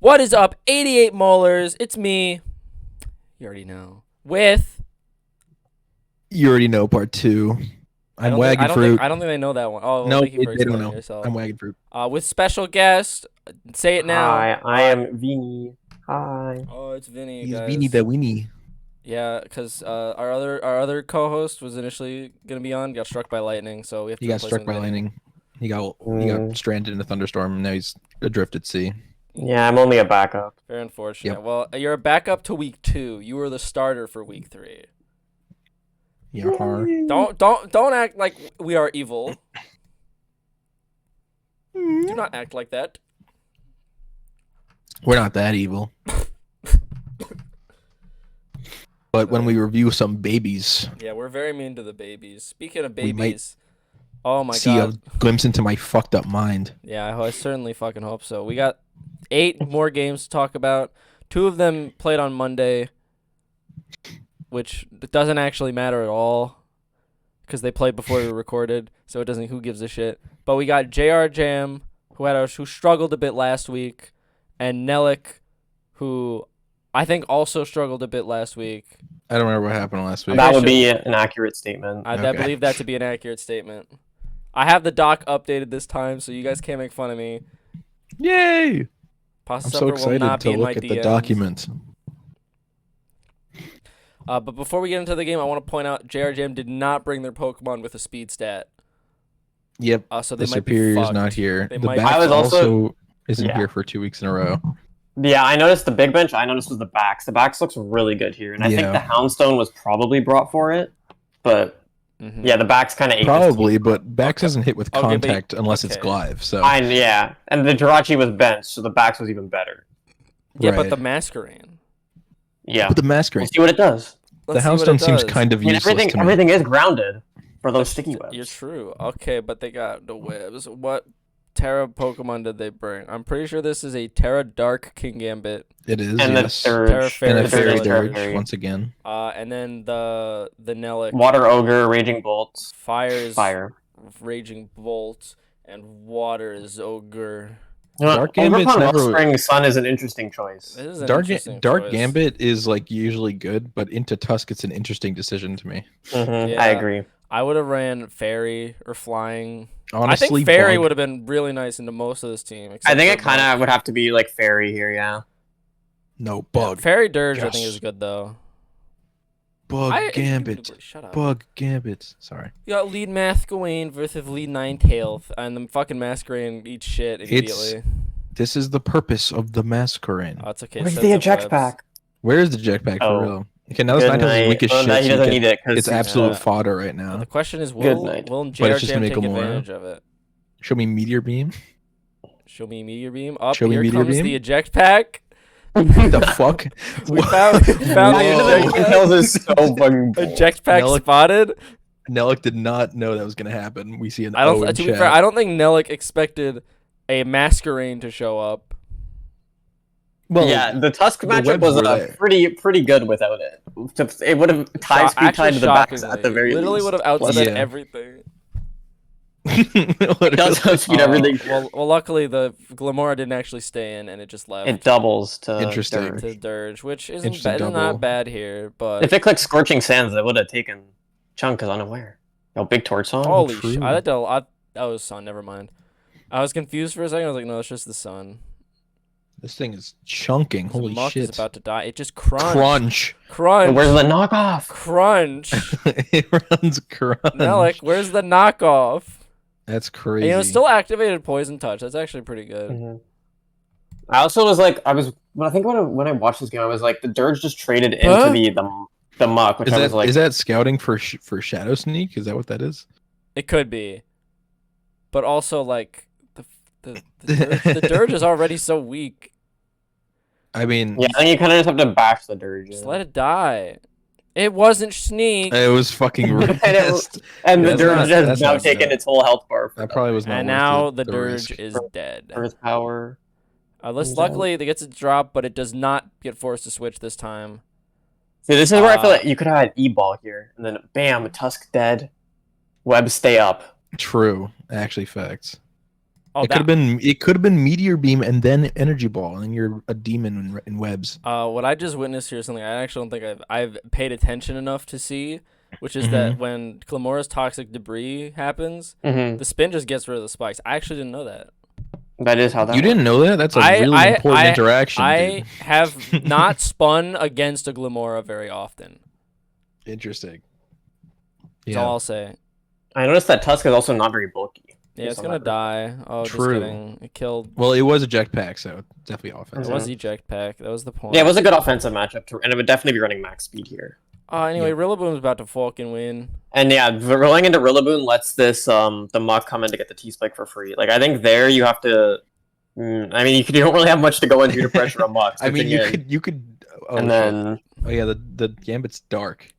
What is up, 88 molars? It's me. You already know. With You already know part two. I'm wagon fruit. I don't think they know that one. Oh, well, No, thank you for they don't explaining know. yourself. I'm wagon fruit. With special guest, say it now. Hi, I am Vini. Hi. Oh, it's Vinny, He's guys. Beanie the Weenie. Yeah, because our other co-host was initially gonna be on, got struck by lightning, so we have to. He got replace struck him by with Vinny. lightning. He got stranded in a thunderstorm, and now he's adrift at sea. Yeah, I'm only a backup. Very unfortunate. Yep. Well, you're a backup to week 2. You were the starter for week 3. Yar. Don't act like we are evil. Do not act like that. We're not that evil. But when we review some babies, Yeah, we're very mean to the babies. Speaking of We might babies, oh my see god. a glimpse into my fucked up mind. Yeah, I certainly fucking hope so. We got 8 more games to talk about. 2 of them played on Monday, which doesn't actually matter at all because they played before we recorded, so it doesn't. Who gives a shit? But we got JR Jam, who struggled a bit last week, and Nelik, who I think also struggled a bit last week. I don't remember what happened last week. That would be an accurate statement. I Okay. believe that to be an accurate statement. I have the doc updated this time, so you guys can't make fun of me. Yay! Pasta I'm so supper will excited not be to in my look at the DMs. document. But before we get into the game, I want to point out JR Jam did not bring their Pokemon with a speed stat. Yep. So they The might Superior's be fucked. not here. They The might back I was also- isn't Yeah. here for 2 weeks in a row. Yeah, I noticed the big bench. I noticed was the backs. The backs looks really good here, and I think Yeah. the Houndstone was probably brought for it. But Mhm. yeah, the backs kind of Probably, but Bax doesn't hit with Okay, but- contact unless it's okay. Glive. So Yeah, and the Jirachi was benched, so the backs was even better. Yeah, but Right. the Masquerain. Yeah, But the we'll Masquerain, see what it does. the Let's see what Houndstone it seems does. kind of I mean, useless to me. everything is grounded for those sticky webs. You're true. Okay, but they got the webs. What Terra Pokemon did they bring? I'm pretty sure this is a Terra Dark King Gambit. It is, And yes. the Terra Dirge. Fairy And a The Fairy Dirge is Dirge Fairy. once again. And then the Nelik. Water Ogre, Raging Bolts, Fires, Fire. Raging Bolt, and Water is Ogre. Dark Ogre Gambit's upon never- Wellspring Sun is an interesting choice. This is an Dark interesting Dark choice. Gambit is like usually good, but into Tusk it's an interesting decision to me. Yeah. I agree. I would have ran Fairy or Flying. Honestly, I think Fairy Bug- would have been really nice into most of this team. I except think for it kind Bug. of would have to be like Fairy here, yeah. No Bug. Fairy Dirge, I think, Yes. is good though. Bug Gambit. Indubitably, shut up. Bug Gambit. Sorry. You got lead Masquerain versus lead Ninetales, and the fucking Masquerain eats shit immediately. This is the purpose of the Masquerain. Oh, it's okay. Where's sets the up eject webs. pack? Where is the jetpack Oh. for real? Okay, now this Good Ninetales is night. weak as Oh, shit. no, so he you doesn't can- need it because It's absolute fodder right now. The question is, Good will night. JR it's just Jam gonna take make 'em more. advantage of it? Show me Meteor Beam. Show me Meteor Beam. Up Show me here Meteor comes Beam. the eject pack. What the fuck? We found the Whoa. eject pack. Ninetales is so fucking bull. Eject pack Nelik- spotted. Nelik did not know that was gonna happen. We see an I O don't. in To be chat. fair, I don't think Nelik expected a Masquerain to show up. Well, Yeah, the Tusk the matchup webs was were there. pretty good without it. It would have tied speed Actually, tied to the backs shockingly, at the very literally least. would have outsped Yeah. everything. It does outspeed everything. Well, luckily the Glamora didn't actually stay in, and it just left It doubles to Interesting. Dirge. to Dirge, which isn't Interesting bad, double. not bad here. But If it clicked Scorching Sands, it would have taken Chunk as unaware. No big torch song. holy true. shit, that was sun. Never mind. I was confused for a second. I was like, no, it's just the sun. This thing is chunking. The Holy muck shit. is about to die. It just crunch, Crunch. crunch, Where's the knockoff? crunch. It runs crunch. Nelik, where's the knockoff? That's And, crazy. it still activated Poison Touch. That's actually pretty good. Mhm. I also was like, when I watched this game, I was like, the Dirge just traded into Huh? the muck, which is I that was like, is that scouting for for Shadow Sneak? Is that what that is? It could be, but also like the Dirge is already so weak. I mean, yeah, I think you kind of just have to bash the Dirge. Just yeah. let it die. It wasn't Sneak. it was fucking And it rest. And the That's Dirge not- has that's now not taken good. its whole health bar for That probably was not And worth now it, the Dirge risk. is dead. Earth Power. Luckily, it gets a drop, but it does not get forced to switch this time. See, this is where I feel like you could have had E-Ball here, and then bam, Tusk dead, Web stay up. True. Actually, facts. Oh, It could have been Meteor Beam and then Energy Ball, and you're a demon in webs. what I just witnessed here is something I actually don't think I've paid attention enough to see, which is that when Glamora's toxic debris happens, the spin just gets rid of the spikes. I actually didn't know that. That is how that. You didn't know that? That's a really important interaction. I dude. have not spun against a Glamora very often. Interesting. That's all I'll say. I noticed that Tusk is also not very bulky. Yeah, it's gonna die. Oh, True. Just kidding. It killed. Well, it was eject pack, so definitely offensive. It was eject pack. That was the point. Yeah, it was a good offensive matchup, and it would definitely be running max speed here. Anyway, Rillaboom's about to fucking win. And yeah, rolling into Rillaboom lets this the Muck come in to get the T-Spike for free. Like, I think there you have to. I mean, you don't really have much to go into to pressure a Muck. I mean, you could. Oh, and then. Oh yeah, the Gambit's dark.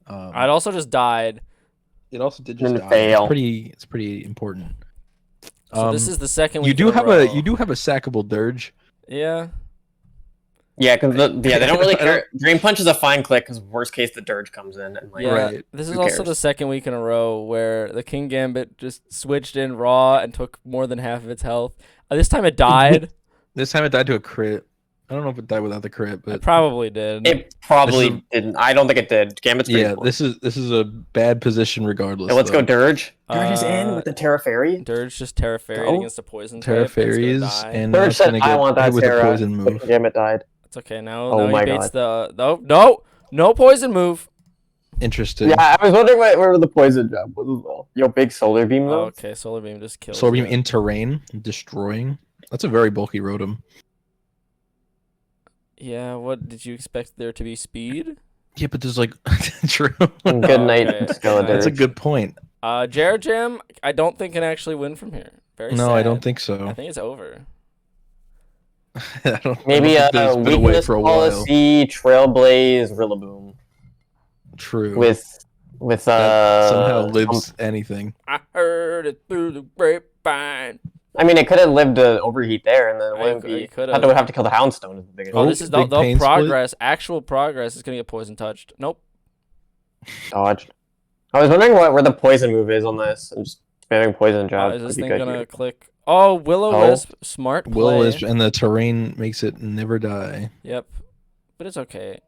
I'd also just died. It also did just die. Fail. It's pretty important. So this is the second week. You do have a sackable Dirge. Yeah. Yeah, because they don't really care. Dream Punch is a fine click because worst case the Dirge comes in and like. Yeah, right. This is also the second week in a row where the King Gambit just switched in raw and took more than half of its health. This time it died. This time it died to a crit. I don't know if it died without the crit, but it probably did. It probably didn't. I don't think it did. Gambit's pretty cool. This is a bad position regardless. So let's go Dirge. Dirge is in with the Terra Fairy. Dirge just Terra Fairy against the poison Terra type. Fairies and Dirge said I want that with Terra. the poison move. Gambit died. It's okay now. He baits the no poison move. Interesting. Yeah, I was wondering where the poison jump was as well. Yo, big solar beam though. Okay, solar beam just kills. Solar beam in terrain, destroying. That's a very bulky Rotom. Yeah, what did you expect there to be speed? Yeah, but there's like true. Good night, Skeletor. That's a good point. Jared Jam, I don't think can actually win from here. Very sad. I don't think so. I think it's over. Maybe a weakness policy, Trailblaze, Rillaboom. True. With somehow lives anything. I heard it through the grapevine. I mean, it could have lived to overheat there, and then it would have to kill the Houndstone. Is the biggest. Oh, this is the progress. Actual progress is gonna get poison touched. Nope. Dodged. I was wondering where the poison move is on this. I'm just spamming poison jab. Is this thing gonna click? Oh, Will-O-Wisp, smart play. Will-O-Wisp, and the terrain makes it never die. Yep, but it's okay.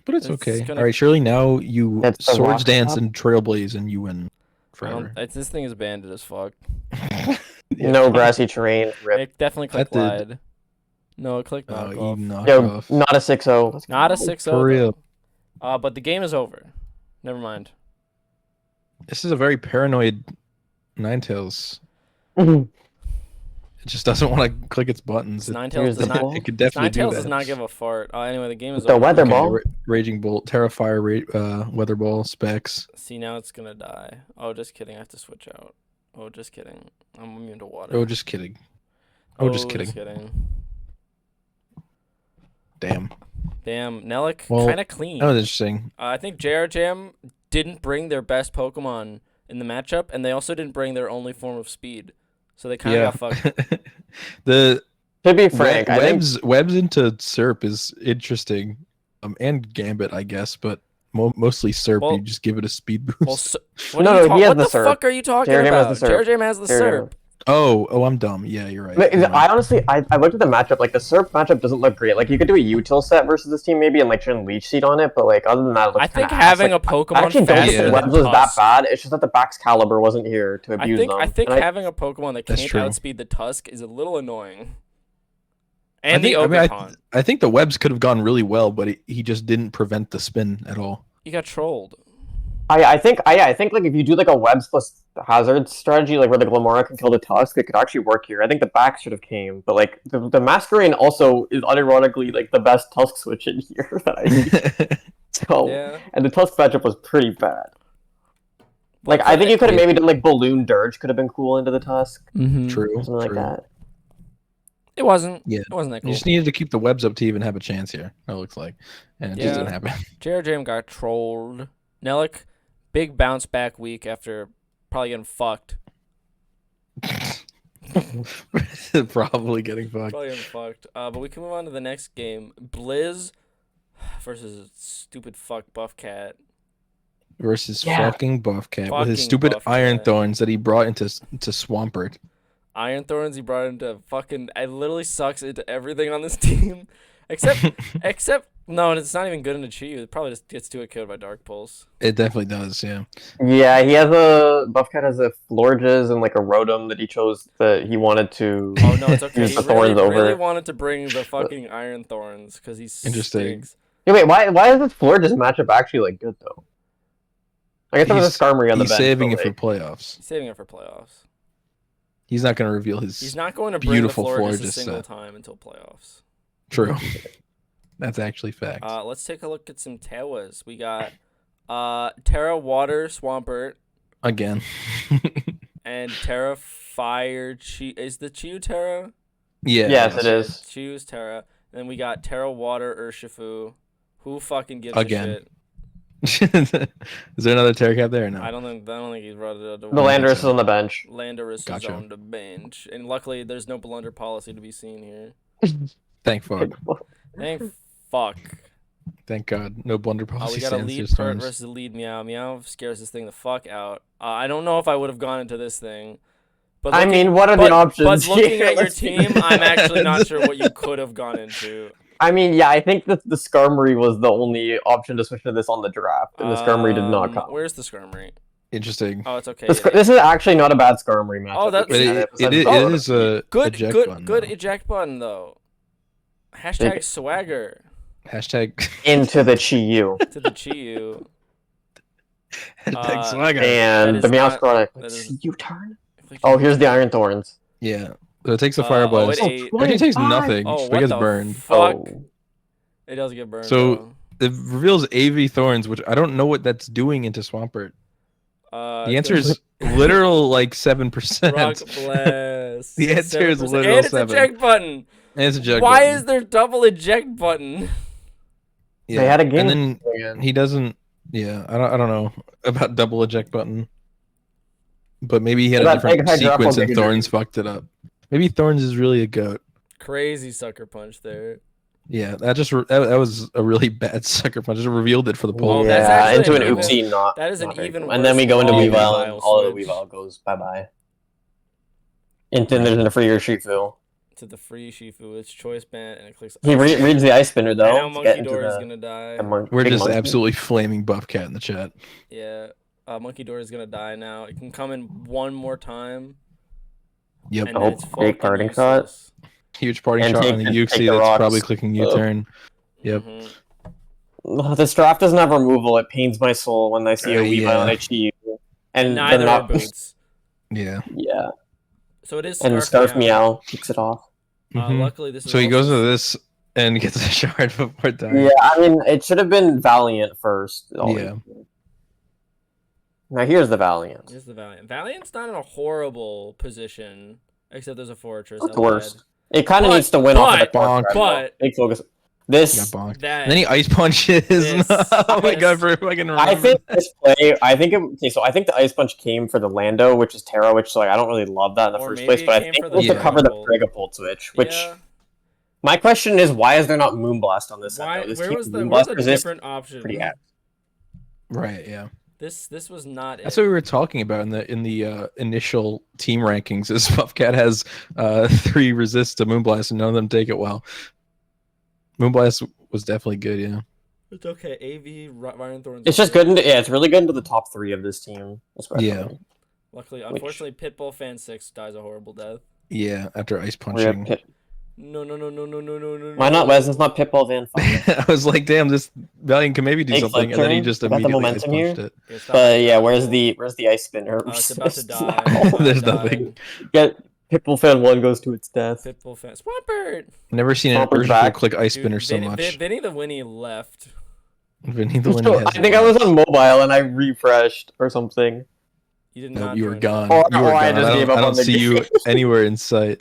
All right, surely now you Swords Dance and Trailblaze, and you win forever. This thing is banded as fuck. No grassy terrain. Rip. It definitely clicked glide. No, it clicked knockoff. Yo, not a 6-0. Not a 6-0. For real. But the game is over. Never mind. This is a very paranoid Ninetales. It just doesn't want to click its buttons. Ninetales does not. It could definitely do that. Ninetales does not give a fart. Anyway, the game is the over. Weather Ball. Raging Bolt, Terrafire, Weather Ball, Specs. See, now it's gonna die. Oh, just kidding. I have to switch out. Oh, just kidding. I'm immune to water. Oh, just kidding. Oh, just kidding. Damn. Nellick, well, kind of clean. That was interesting. I think JR Jam didn't bring their best Pokemon in the matchup, and they also didn't bring their only form of speed. So they kind of got fucked. To be frank, webs into Serp is interesting, and Gambit, I guess, but mostly Serp. You just give it a speed boost. What the fuck are you talking about? JR Jam has the Serp. Oh, I'm dumb. Yeah, you're right. I honestly, I looked at the matchup. Like the Serp matchup doesn't look great. Like you could do a util set versus this team maybe, and like turn Leech Seed on it. But like other than that, it looks I think having a Pokemon. I actually don't think Webs was that bad. It's just that the Bax Caliber wasn't here to abuse them. I think having a Pokemon that can't outspeed the Tusk is a little annoying. And I think the Webs could have gone really well, but he just didn't prevent the spin at all. He got trolled. I think like if you do like a Webs plus Hazard strategy, like where the Glamora can kill the Tusk, it could actually work here. I think the back should have came, but like the Masquerain also is unironically like the best Tusk switch in here that I see. And the Tusk matchup was pretty bad. Like I think you could have maybe done like Balloon Dirge could have been cool into the Tusk. True. Something like that. It wasn't. Yeah. It wasn't that cool. You just needed to keep the Webs up to even have a chance here. It looks like, and it just didn't happen. JR Jam got trolled. Nellick, big bounce back week after probably getting fucked. Probably getting fucked. But we can move on to the next game. Blizz versus stupid fuck Buffcat. Versus fucking Buffcat with his stupid Iron Thorns that he brought into Swampert. Iron Thorns, he brought into fucking. It literally sucks into everything on this team, except no, it's not even good into Chi-Yu. It probably just gets to killed by Dark Pulse. It definitely does. Yeah. Yeah, he has a Buffcat has a Florges and like a Rotom that he chose that he wanted to. Oh no, it's okay. Use He the really, thorns over. really wanted to bring the fucking Iron Thorns because he's Interesting. Yeah, wait, why is this Florges matchup actually like good though? I guess there was a Skarmory on the He's bench. saving but, it for like, playoffs. He's saving it for playoffs. He's not going to reveal his. He's not going to bring beautiful the Florges a Florges single set. time until playoffs. True. That's actually fact. Let's take a look at some Tewas. We got Terra Water Swampert Again. and Terra Fire Chi. Is the Chi-Yu Terra? Yeah. Yes, it is. Chi-Yu's Terra. And then we got Terra Water Urshifu. Who fucking gives Again. a shit? Is there another Terra Cap there or no? I don't think he's brought it up. The Landorus is on the bench. Landorus Gotcha. is on the bench, and luckily there's no blunder policy to be seen here. Thank fuck. Thank fuck. Thank God. No blunder policy. We got a stands lead this Pert times. versus a lead Meow. Meow scares this thing the fuck out. I don't know if I would have gone into this thing. But I mean, what are the options? But looking here? at your Let's see. team, I'm actually not sure what you could have gone into. I mean, yeah, I think that the Skarmory was the only option to switch to this on the draft, and the Skarmory did not come. Where's the Skarmory? Interesting. Oh, it's okay. This is actually not a bad Skarmory matchup. Oh, that's- But it is a Good, eject good, button, good though. eject button though. Hashtag Big- swagger Hashtag. into the Chi-Yu. to the Chi-Yu. Hashtag swagger. That And is the not- Meowscaronic. that is- Chi-Yu turn? Oh, here's the Iron Thorns. Yeah. So it takes a fire blast. it ate. Actually, it takes 25. nothing. Oh, Just what gets the burned. fuck? Oh. It does get burned. So- It reveals AV Thorns, which I don't know what that's doing into Swampert. though. The answer is literal like 7%. Rock Blast. The answer is 7%. literal And it's 7. eject button. And it's a jug Why button. is there double eject button? Yeah. They had a game. And then he doesn't. Yeah, I don't know about double eject button. But maybe he had a That different Mega Hydra sequence and Mega Thorns fucked it up. Maybe Thorns is really a goat. Crazy sucker punch there. Yeah, that was a really bad sucker punch. It revealed it for the Oh, poll. that's Yeah, actually into an an oopsie, not. that is an not very even cool. And then we worse go into call. Weavile, and Weavile all of the switch. Weavile goes bye bye. And then there's a free Urshifu. To the free Shifu, it's choice band, and it clicks. He reads the Ice Spinner And though. now to Monkey get into Door is the- gonna die. the We're big just monkey. absolutely flaming Buffcat in the chat. Yeah, Monkey Door is gonna die now. It can come in one more time. Yep. And Oh, then it's big fucking parting shot. useless. Huge parting And shot take on the the- Uxie take the that's rocks. probably clicking U-turn. Yep. Mhm. This draft doesn't have removal. It pains my soul when I see a Weavile Yeah. and a Chi-Yu. And Neither they're are not. boots. Yeah. Yeah. So it is And Scarf Scarf Meow kicks it off. Mhm. Luckily, this is So he goes also- to this and gets a shard before dying. Yeah, I mean, it should have been Valiant first. Yeah. Now here's the Valiant. Here's the Valiant. Valiant's not in a horrible position, except there's a fortress. Not the up worst. ahead. It kind of But- needs to win off of the but- court. but- Big focus. Got This, bonked. That And then he ice punches. This- Oh my this- god, for fucking I think this play. I think so. I think the Ice Punch came for the Lando, which is Terra, which like I don't really love that in the Or first maybe place. it But I came think for it the was to Yeah. cover the Megapult. Megapult switch. Which Yeah. my question is, why is there not Moonblast on this? Why? Set, though? This Where team was the Moonblast resist different option? pretty apt. Right, yeah. This was not. That's it. what we were talking about in the initial team rankings. Is Buffcat has 3 resists to Moonblast and none of them take it well. Moonblast was definitely good, yeah. It's okay. AV Ryan Thorns. It's just good. It's really good into the top 3 of this team. Especially. Yeah. Luckily, unfortunately, Pitbull Fan 6 dies a horrible death. Yeah, after ice Rip punching. Pit- No. Why not Wes? It's not Pitbull Van Fire. I was like, damn, this Valiant can maybe do Take something, and then he turn. just Got the immediately ice momentum here. punched it. Yeah, stop. But yeah, where's the Ice Spinner? It's about to die. Now. There's Died. nothing. Get Pitbull Fan 1 goes to its death. Pitbull Fan. Swampert! Never seen an Stomper's Urshifu back. click ice Dude, spinner so Vinny, much. Vinny the Winnie left. Vinny the one So, has I think I was on mobile and I refreshed or something. You did No, not. you were join gone. Or- You were or I gone. just gave up I don't on the see you game. anywhere in sight.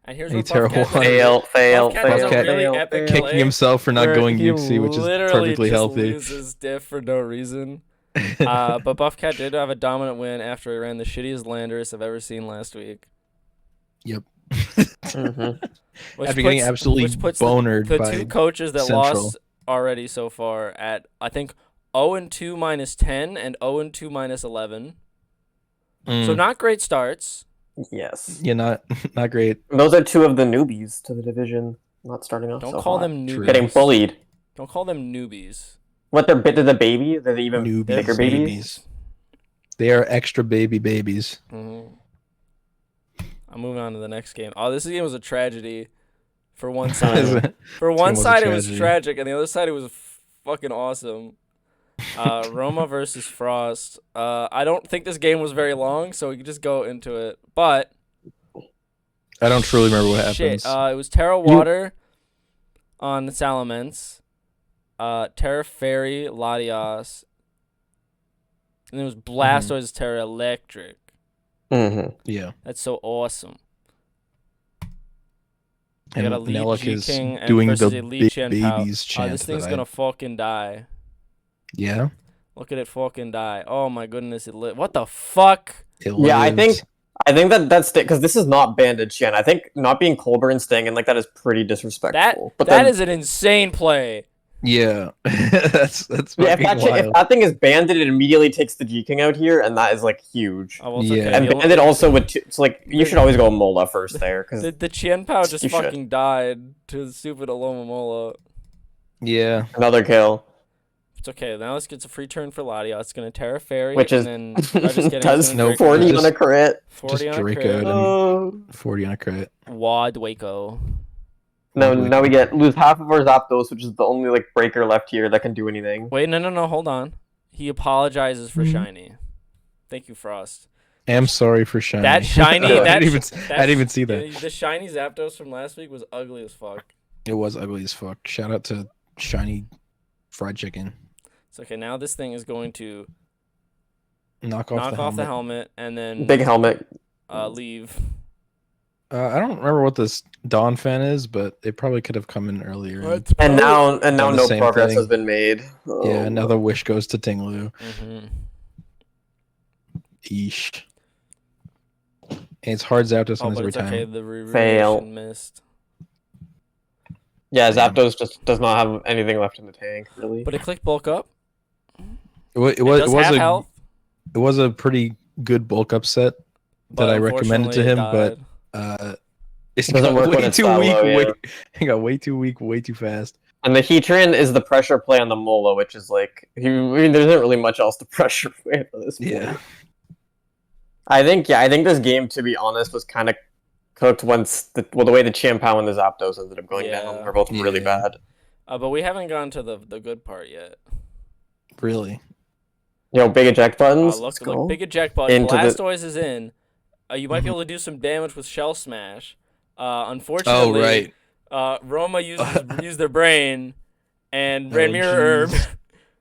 And here's Any what terrible Buffcat one. does. Fail, Buffcat does a Buffcat really epic fail. play Kicking himself for not where going he Uxie, which is literally perfectly just healthy. loses diff for no reason. But Buffcat did have a dominant win after he ran the shittiest Landorus I've ever seen last week. Yep. Mhm. Which After getting puts- absolutely which puts bonered the by two coaches that Central. lost already so far at, I think, 0-2 minus 10 and 0-2 minus 11. So Mm. not great starts. Yes. Yeah, not great. Those are two of the newbies to the division. Not starting off Don't so call hot. them True. newbies. Getting bullied. Don't call them newbies. What, they're the baby? They're the even Newbies, bigger babies? babies. They are extra babies. Mm-hmm. I'm moving on to the next game. Oh, this game was a tragedy for one side. For one was a side, it was tragedy. tragic, and the other side, it was fucking awesome. Roma versus Frost. I don't think this game was very long, so we can just go into it. But I don't truly remember what shit, happens. it was Terra Water on Salamence, Terra Fairy Latias, and it was Blastoise Terra Electric. Mm-hmm. Yeah. That's so awesome. I And got a lead Nellic G is King and doing versus the a lead big Chen babies Pao. chant. This thing's that gonna fucking die. Yeah. Look at it fucking die. Oh my goodness, it lit. What the fuck? It Yeah, I lived. think that's because this is not banded Chen. I think not being Colburn staying in like that is pretty disrespectful. But That then, is an insane play. Yeah. that's yeah, if fucking wild. that thing is banded, it immediately takes the G King out here, and that is like huge. Oh, well, it's Yeah. okay. And The only- banded also would it's like you should always go Mola first there because the Qian Pao just You should. fucking died to the stupid Alomomola. Yeah. another kill, It's okay. Now let's get a free turn for Latia. It's gonna Terra Fairy, which is and then just kidding, does it's gonna Nope. 40 Just- on a crit. 40 just on a Draco crit. it. Oh. 40 on a crit. Wad Waco. Now we lose half of our Zapdos, which is the only like breaker left here that can do anything. Wait, no, hold on. He apologizes for Shiny. Thank you, Frost. I'm sorry for Shiny. That Shiny, I that didn't even see that. The Shiny Zapdos from last week was ugly as fuck. It was ugly as fuck. Shout out to Shiny Fried Chicken. It's okay. Now this thing is going to Knock off the helmet and then Big helmet. leave. I don't remember what this Dawn fan is, but it probably could have come in earlier. And now Done the no same progress thing. has been made. Oh. Yeah, another wish goes to Tinglu. Mm-hmm. Eesh. And it's hard Zapdos Oh, on his but every it's time. okay. The Fail. reaction missed. Yeah, Zapdos just does not have anything left in the tank, really. But it clicked bulk up. It Does have health, was a pretty good bulk up set but that I recommended to unfortunately him, it but died. Doesn't it got work when way it's too that weak. low, yeah. It got way too weak, way too fast. And the Heatran is the pressure play on the Mola, which is like, I mean, there isn't really much else to pressure play at this point. Yeah. I think this game, to be honest, was kind of cooked once the way the Chimpao and the Zapdos ended up going Yeah. down. They're both really Yeah. bad. But we haven't gotten to the good part yet. Really. Big eject buttons. Let's Look, go. big eject button. Into the- Blastoise is in. You might be able to do some damage with Shell Smash. Unfortunately, Oh right. Roma used their brain and ran Oh, Mirror Herb. jeez.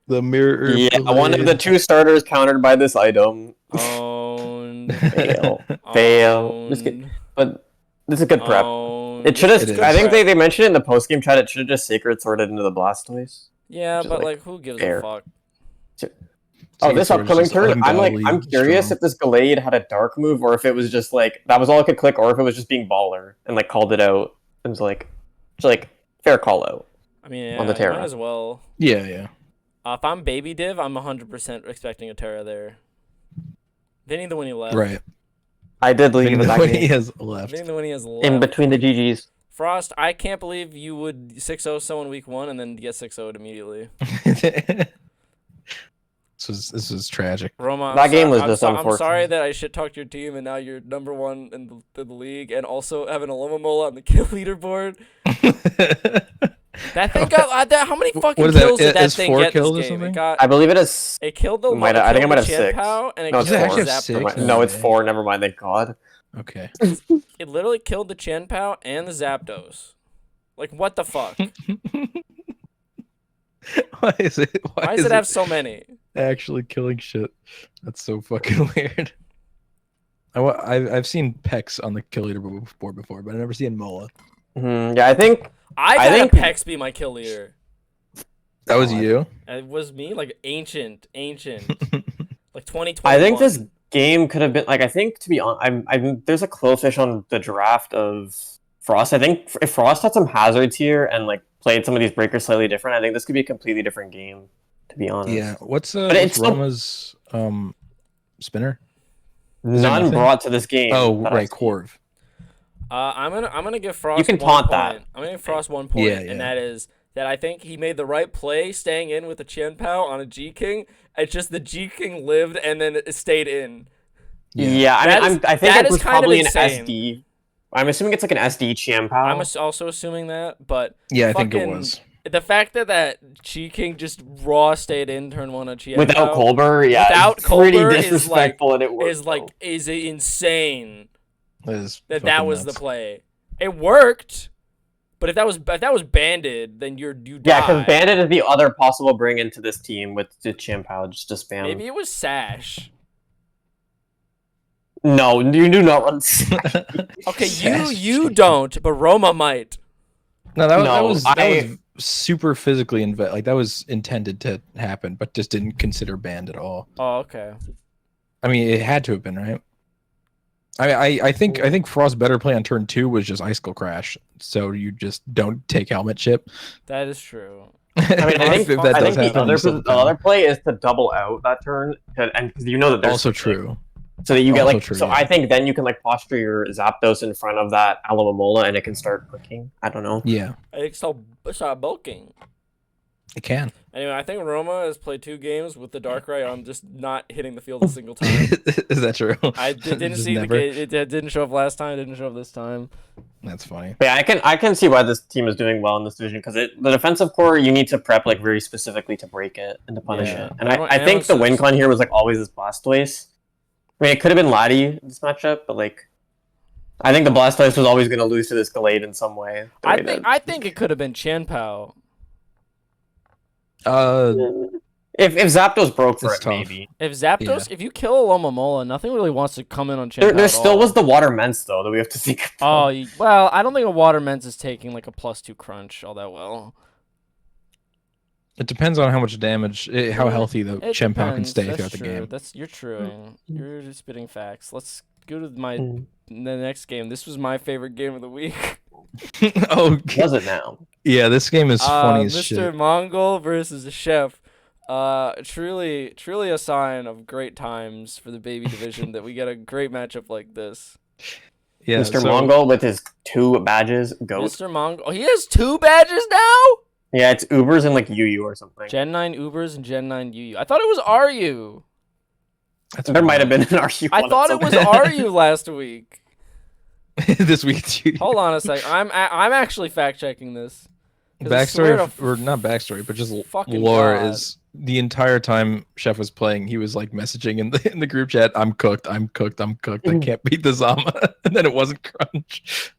The mirror. Yeah, one of the two starters countered by this item. Owned. Fail. Fail. Just Owned. But this is a good prep. Owned. It should have. It is. I think they mentioned it in the post game chat. It should have just sacred sorted into the Blastoise. Yeah, Just but like, like, who gives fair. a fuck? Oh, this Sword is upcoming just turn, I'm ungodly curious strong. if this Gallade had a dark move, or if it was just like that was all it could click, or if it was just being baller and like called it out and was like, fair call out. I mean, On the yeah, Terra. might as well. Yeah. If I'm Baby Div, I'm 100% expecting a Terra there. Vinny the when he left. Right. I did leave When in that he game. has left. Vinny the when he has left. In between the GGs. Frost, I can't believe you would 6-0 someone week 1 and then get 6-0'd immediately. This is tragic. Roma, That game was I'm just I'm unfortunate. sorry that I shit talked your team and now you're number 1 in the league and also having a Lomomola on the kill leaderboard. That thing got how many fucking What is that? kills did that Is thing 4 get kills or this game? something? I believe it is. It killed the Might have- I think I might have Qian 6. Pao, and it No, it's killed four. the Actually have Zapdos. 6? No, it's 4. Never mind. Thank God. Okay. It literally killed the Qian Pao and the Zapdos. Like, what the fuck? Why is it? Why does it have so many? actually killing shit? That's so fucking weird. I've seen Pex on the kill leaderboard before, but I've never seen Mola. Yeah, I think. I I had think- a Pex be my kill leader. That was you. It was me, like ancient, like 2020. I think this game could have been like. I think to be honest, there's a close-ish on the draft of Frost. I think if Frost had some hazards here and like played some of these breakers slightly different, I think this could be a completely different game. To be honest. Yeah. What's it's still- Roma's spinner? there None nothing? brought to this game. Oh, that I've right, seen. Corv. I'm gonna give Frost. You can one taunt that. point. I'm gonna give Frost 1 point, Yeah, and yeah. that is that I think he made the right play, staying in with the Qian Pao on a G King. It's just the G King lived and then it stayed in. Yeah, I That mean, is- I think that it is was kind of probably an insane. SD. I'm assuming it's like an SD I'm Chiampao. also assuming that, but Yeah, I think it fucking- was. the fact that G King just raw stayed in turn 1 on Qian Without Pao Colbur, yeah, without it's pretty Colbur is disrespectful, and it worked. is insane. That That was the play. It worked, but if that was banded, then you die. Yeah, because Bandit is the other possible bring into this team with the Chiampao just to spam. Maybe it was Sash. No, you do not run. Okay, Sash. you don't, but Roma might. No, that No, was I- super physically like that was intended to happen, but just didn't consider banned at all. Oh, okay. I mean, it had to have been, right? I think Frost's better play on turn 2 was just Icicle Crash, so you just don't take helmet chip. That is true. I mean, I think, if that I does think happen, you still the have other play is to double out that turn, and because you know that there's also true. so that you get Also like. true, So yeah. I think then you can like posture your Zapdos in front of that Alamomola, and it can start clicking. I don't know. Yeah, I think start bulking. it can. Anyway, I think Roma has played 2 games with the Darkrai. I'm just not hitting the field a single time. Is that true? I didn't Just see never? it didn't show up last time. It didn't show up this time. That's funny. But yeah, I can see why this team is doing well in this division because the defensive core you need to prep like very specifically to break it and to punish Yeah. it. And Everyone- I think the everyone win says- con here was like always this Blastoise. I mean, it could have been Laddie this matchup, but like, I think the Blastoise was always going to lose to this Gallade in some way. the way that- I think it could have been Qian Pao. if Zapdos broke for It's it, tough. maybe. If Zapdos, if you kill Alomomola, nothing really wants to come in on Qian Pao. There at still all. was the Water Mence though that we have to think about. Oh, well, I don't think a Water Mence is taking like a +2 crunch all that well. It depends on how much damage, how healthy the It Chimpao can depends. stay That's throughout the true. game. You're true. You're just spitting facts. Let's go to Mm. the next game. This was my favorite game of the week. Oh, Was it now? yeah, this game is funny as Mr. shit. Mongol versus the Chef. Truly a sign of great times for the baby division that we get a great matchup like this. Yeah, Mr. so- Mongol with his 2 badges, goat. Mr. Mongol, oh, he has 2 badges now. Yeah, it's Ubers and like Yu or something. Gen 9 Ubers and Gen 9 UU. I thought it was RU. That's There might wild. have been an RU. I thought it was RU last week. this week. Dude. Hold on a sec. I'm actually fact checking this. 'Cause I swear Backstory, to or not backstory, but just fucking lore God. is the entire time Chef was playing, he was like messaging in the group chat, "I'm cooked, I'm cooked, I'm cooked. I can't beat the Zama," and then it wasn't crunch.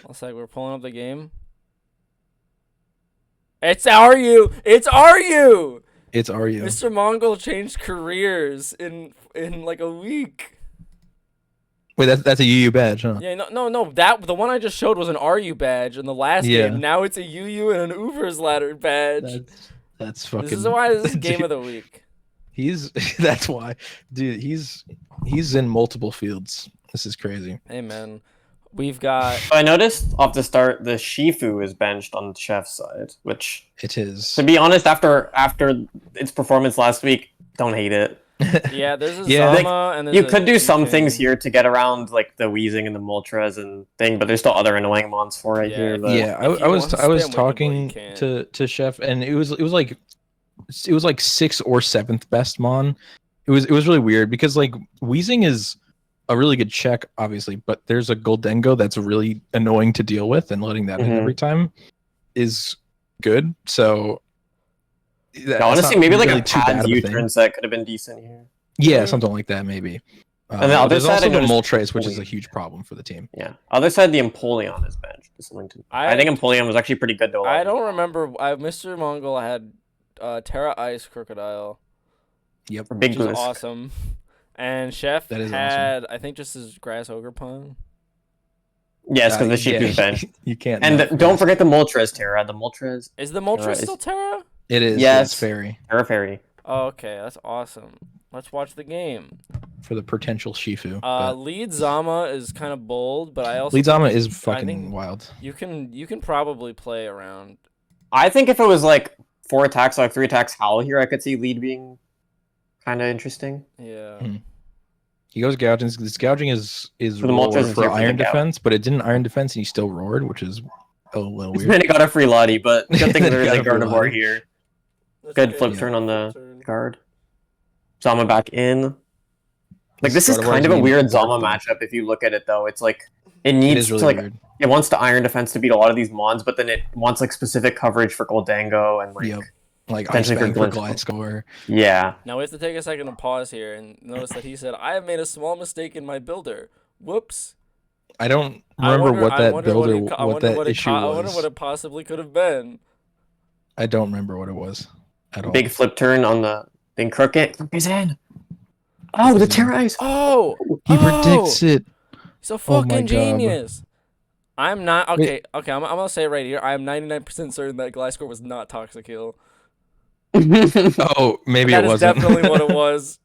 One sec, we're pulling up the game. It's RU. It's RU. It's RU. Mr. Mongol changed careers in like a week. Wait, that's a UU badge, huh? Yeah, no. That the one I just showed was an RU badge in the last Yeah. game. Now it's a UU and an Uber's ladder badge. That's fucking. This is why this is game Dude, of the week. He's that's why, dude. He's in multiple fields. This is crazy. Hey man, we've got I noticed off the start the Shifu is benched on the Chef's side, which, It is. to be honest, after its performance last week, don't hate it. yeah. There's a Yeah. Zama and there's You a could do some G-King. things here to get around like the Wheezing and the Moltres and thing, but there's still other annoying mons for right Yeah. here. But Yeah, if you I was want to I was spam Wicked Boy, talking you can. to Chef, and it was like 6th or 7th best mon. It was really weird because like Wheezing is a really good check, obviously, but there's a Goldengo that's really annoying to deal with, and letting that in Mhm. every time is good. So that's honestly, not maybe like really a too bad Pads of a U thing. turn set could have been decent here. Yeah, something like that maybe. And the other there's side, also I the noticed Moltres, which is a Empoleon. huge problem for the team. Yeah. Other side, the Empoleon is benched. Just something to... I think Empoleon was actually pretty good though. I don't remember. Mr. Mongol had Terra Ice Crocodile, Yep. For Big which is Boost. awesome. And Chef That is had, I think, just his Grass Ogre Pond. Yes, because the Yeah, Shifu's benched. You can't. And not don't forget the Moltres, Terra. The Moltres, Is the Moltres Terra is- still Terra? It is. Yes. Yes, fairy Terra Fairy. Oh, okay, that's awesome. Let's watch the game. for the potential Shifu. but Lead Zama is kind of bold, but I also Lead Zama think is I fucking think wild. you can probably play around. I think if it was like 4 attacks, like 3 attacks Howl here, I could see lead being kind of interesting. Yeah. Hmm. He goes gouging. This gouging is For the Moltres roar is for here for the iron gout. defense, but it didn't iron defense, and he still roared, which is a little He's weird. got a free Lottie, but good thing Then there's got a a free Gardevoir Lottie. here. That's Good okay, flip it's turn a on flip the turn. guard. Zama back in. Like this is Gardevoir's kind of a named weird Zama Orphan. matchup if you look at it though. It's like it It needs is really to like weird. it wants to iron defense to beat a lot of these mons, but then it wants like specific coverage for Goldango and like Yep. Like Ice potentially Fang for for Glinch. Gliscor. Yeah. Now we have to take a second to pause here and notice that he said, "I have made a small mistake in my builder. Whoops." I don't I remember wonder- what I that wonder builder, it co- I what wonder that what it issue co- I wonder was. what it possibly could have been. I don't remember what it was at all. Big flip turn on the thing. Crooked. He's in. Oh, the He's in. Terra Ice. Oh, He predicts it. He's a Oh my fucking God. genius. I'm not okay. Wait. Okay, I'm gonna say it right here. I am 99% certain that Gliscor was not Toxic Heal. Oh, maybe That it is wasn't. definitely what it was.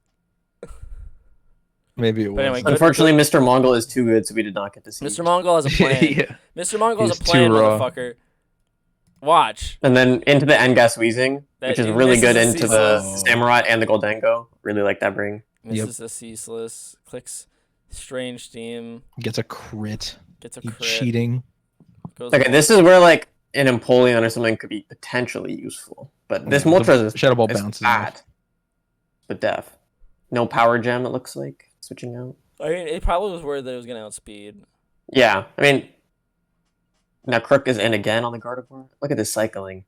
Maybe it But anyway, wasn't. good- Unfortunately, Mr. Mongol is too good, so we did not get to see. Mr. Mongol has a plan. Yeah. Mr. Mongol has a He's plan, too raw. motherfucker. Watch. And then into the Engas Weezing, which is That- really this good is a into the ceaseless. Samurai and the Goldango. Really like that bring. Misses a ceaseless. Clicks strange steam. Gets a crit. Gets a He's crit. cheating. Goes Okay, this is where like an Empoleon or something could be potentially useful. But this Yeah, Moltres the is Shadow Ball is bounces bad. off. But def. No power gem, it looks like. Switching out. I mean, it probably was worried that it was gonna outspeed. Yeah, I mean, now Crook is in again on the Gardevoir. Look at this cycling.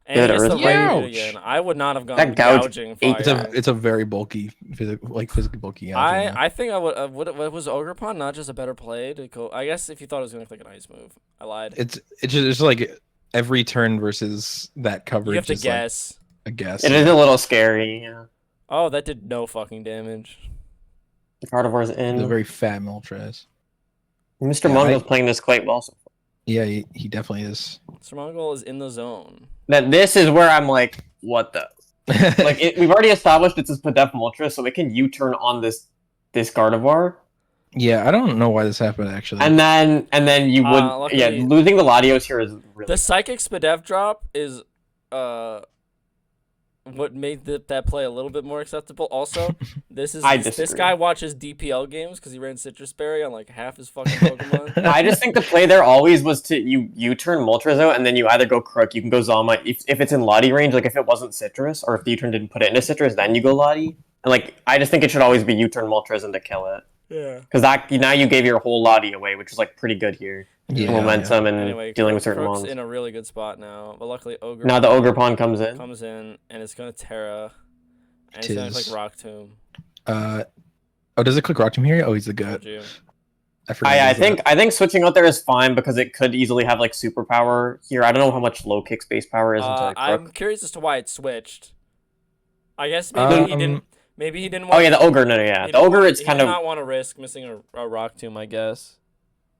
And Good he gets the Earthquake. right Ouch. again. I would not have gone That gouge gouging ate fire. It's a very bulky, physically bulky. I think I would. What was Ogerpon not just a better play to go? I guess if you thought it was gonna click an ice move, I lied. It's just like every turn versus that coverage. You have to is like guess. a guess. It is a little scary, yeah. Oh, that did no fucking damage. The Gardevoir's in. It's a very fat Moltres. Mr. Yeah, Mongo's playing this quite well so far. Yeah, he definitely is. Sir Mongol is in the zone. That this is where I'm like, what the? Like, we've already established it's a Spadef Moltres, so it can U-turn on this Gardevoir. Yeah, I don't know why this happened actually. And then you would luckily- losing the Latios here is really The Psychic Spadef drop is what made that play a little bit more acceptable. Also, this disagree. guy watches DPL games because he ran Citrus Berry on like half his fucking Pokemon. I just think the play there always was to you turn Moltres out and then you either go Crook, you can go Zama if it's in Lottie range, like if it wasn't Citrus, or if the U-turn didn't put it into Citrus, then you go Lottie. And like I just think it should always be U-turn Moltres and to kill it. Yeah. Because that now you gave your whole Lottie away, which is like pretty good here. Yeah, Momentum and Anyway, dealing with certain Crook's mons. in a really good spot now, but luckily Ogre Now the Ogerpon comes in. comes in and it's gonna Terra, and it's Tis. gonna click Rock Tomb. Oh, does it click Rock Tomb here? Oh, he's the Told goat. you. I forgot. I he does think switching out there is fine because it could easily have like superpower here. I don't know how much low kick space power is into Crook. I'm curious as to why it switched. I guess that. maybe he didn't. Maybe he didn't want. Oh yeah, the Ogre. No, yeah, he the didn't Ogre. want- It's he kind did of. not want to risk missing a Rock Tomb. I guess.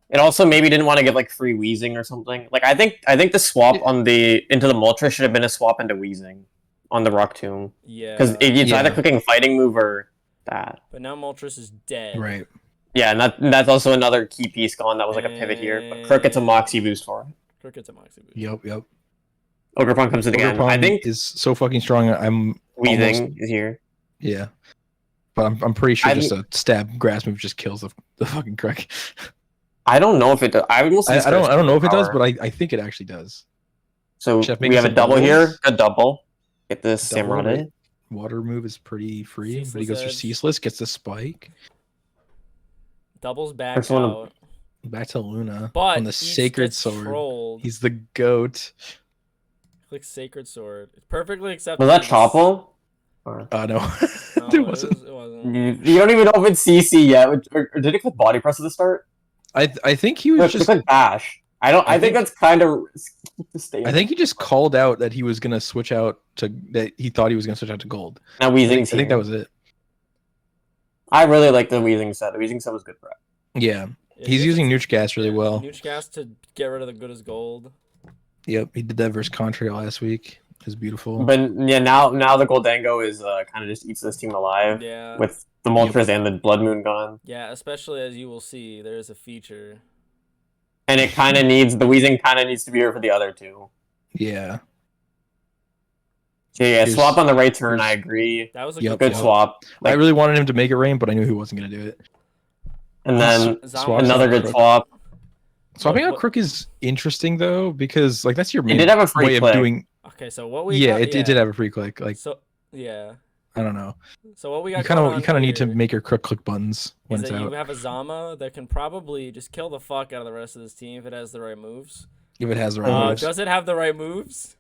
It also maybe didn't want to get like free Wheezing or something. Like I think the swap on the into the Moltres should have been a swap into Wheezing on the Rock Tomb Yeah. because it's Yeah. either clicking Fighting Move or that. But now Moltres is dead. Right. Yeah, and that's also another key piece gone. That was like a pivot here. But Crook gets a Moxie boost for it. Crook gets a Moxie boost. Yep. Ogerpon comes in again. Ogerpon I think is so fucking strong. I'm Wheezing almost- is here. yeah. But I'm pretty sure I just a stab grass move just kills the fucking Crook. I don't know if it does. I don't know if it does, but I think it actually does. So Chef, make we us have a some double doubles. here. A double. Get this Double, Samurai. right? Water move is pretty free, but he Ceaseless goes for edge. ceaseless, gets the spike. Doubles back First one- out. Back to Luna But on the each sacred gets sword. trolled. He's the goat. Click Sacred Sword. It's perfectly acceptable. Was that Chople? Or- No, No, it wasn't. It wasn't. You don't even know if it's CC yet. Or did it click Body Press at the start? I think he No, was it just. clicked Bash. I think that's kind of I think he just called out that he was gonna switch out to that. He thought he was gonna switch out to gold. Now I Weezing's think here. that was it. I really like the Weezing set. The Weezing set was good for it. Yeah, Yeah, he's you using have Nooch Gas really well. Nooch Gas to get rid of the good as gold. Yep, he did that versus Contrail last week. It was beautiful. But yeah, now the Goldango is kind of just eats this team alive Yeah. with the Moltres and the Blood Moon gone. Yeah, especially as you will see, there is a feature. And it kind of needs the Weezing kind of needs to be here for the other two. Yeah, Yeah, Here's- swap on the right turn. here's- I agree. That was a Yep, Good yep. swap. I really wanted him to make it rain, but I knew he wasn't gonna do it. And then Zama- another good Crook. swap. Swapping out what- Crook is interesting though, because like that's your He main did have a free way click. of doing. Okay, so what we Yeah, got, it did have a free click. Like so yeah. I don't know. So what we got You kind going of on need to here make your Crook click buttons when is it's that you out. have a Zama that can probably just kill the fuck out of the rest of this team if it has the right moves. If it has the right moves. Does it have the right moves?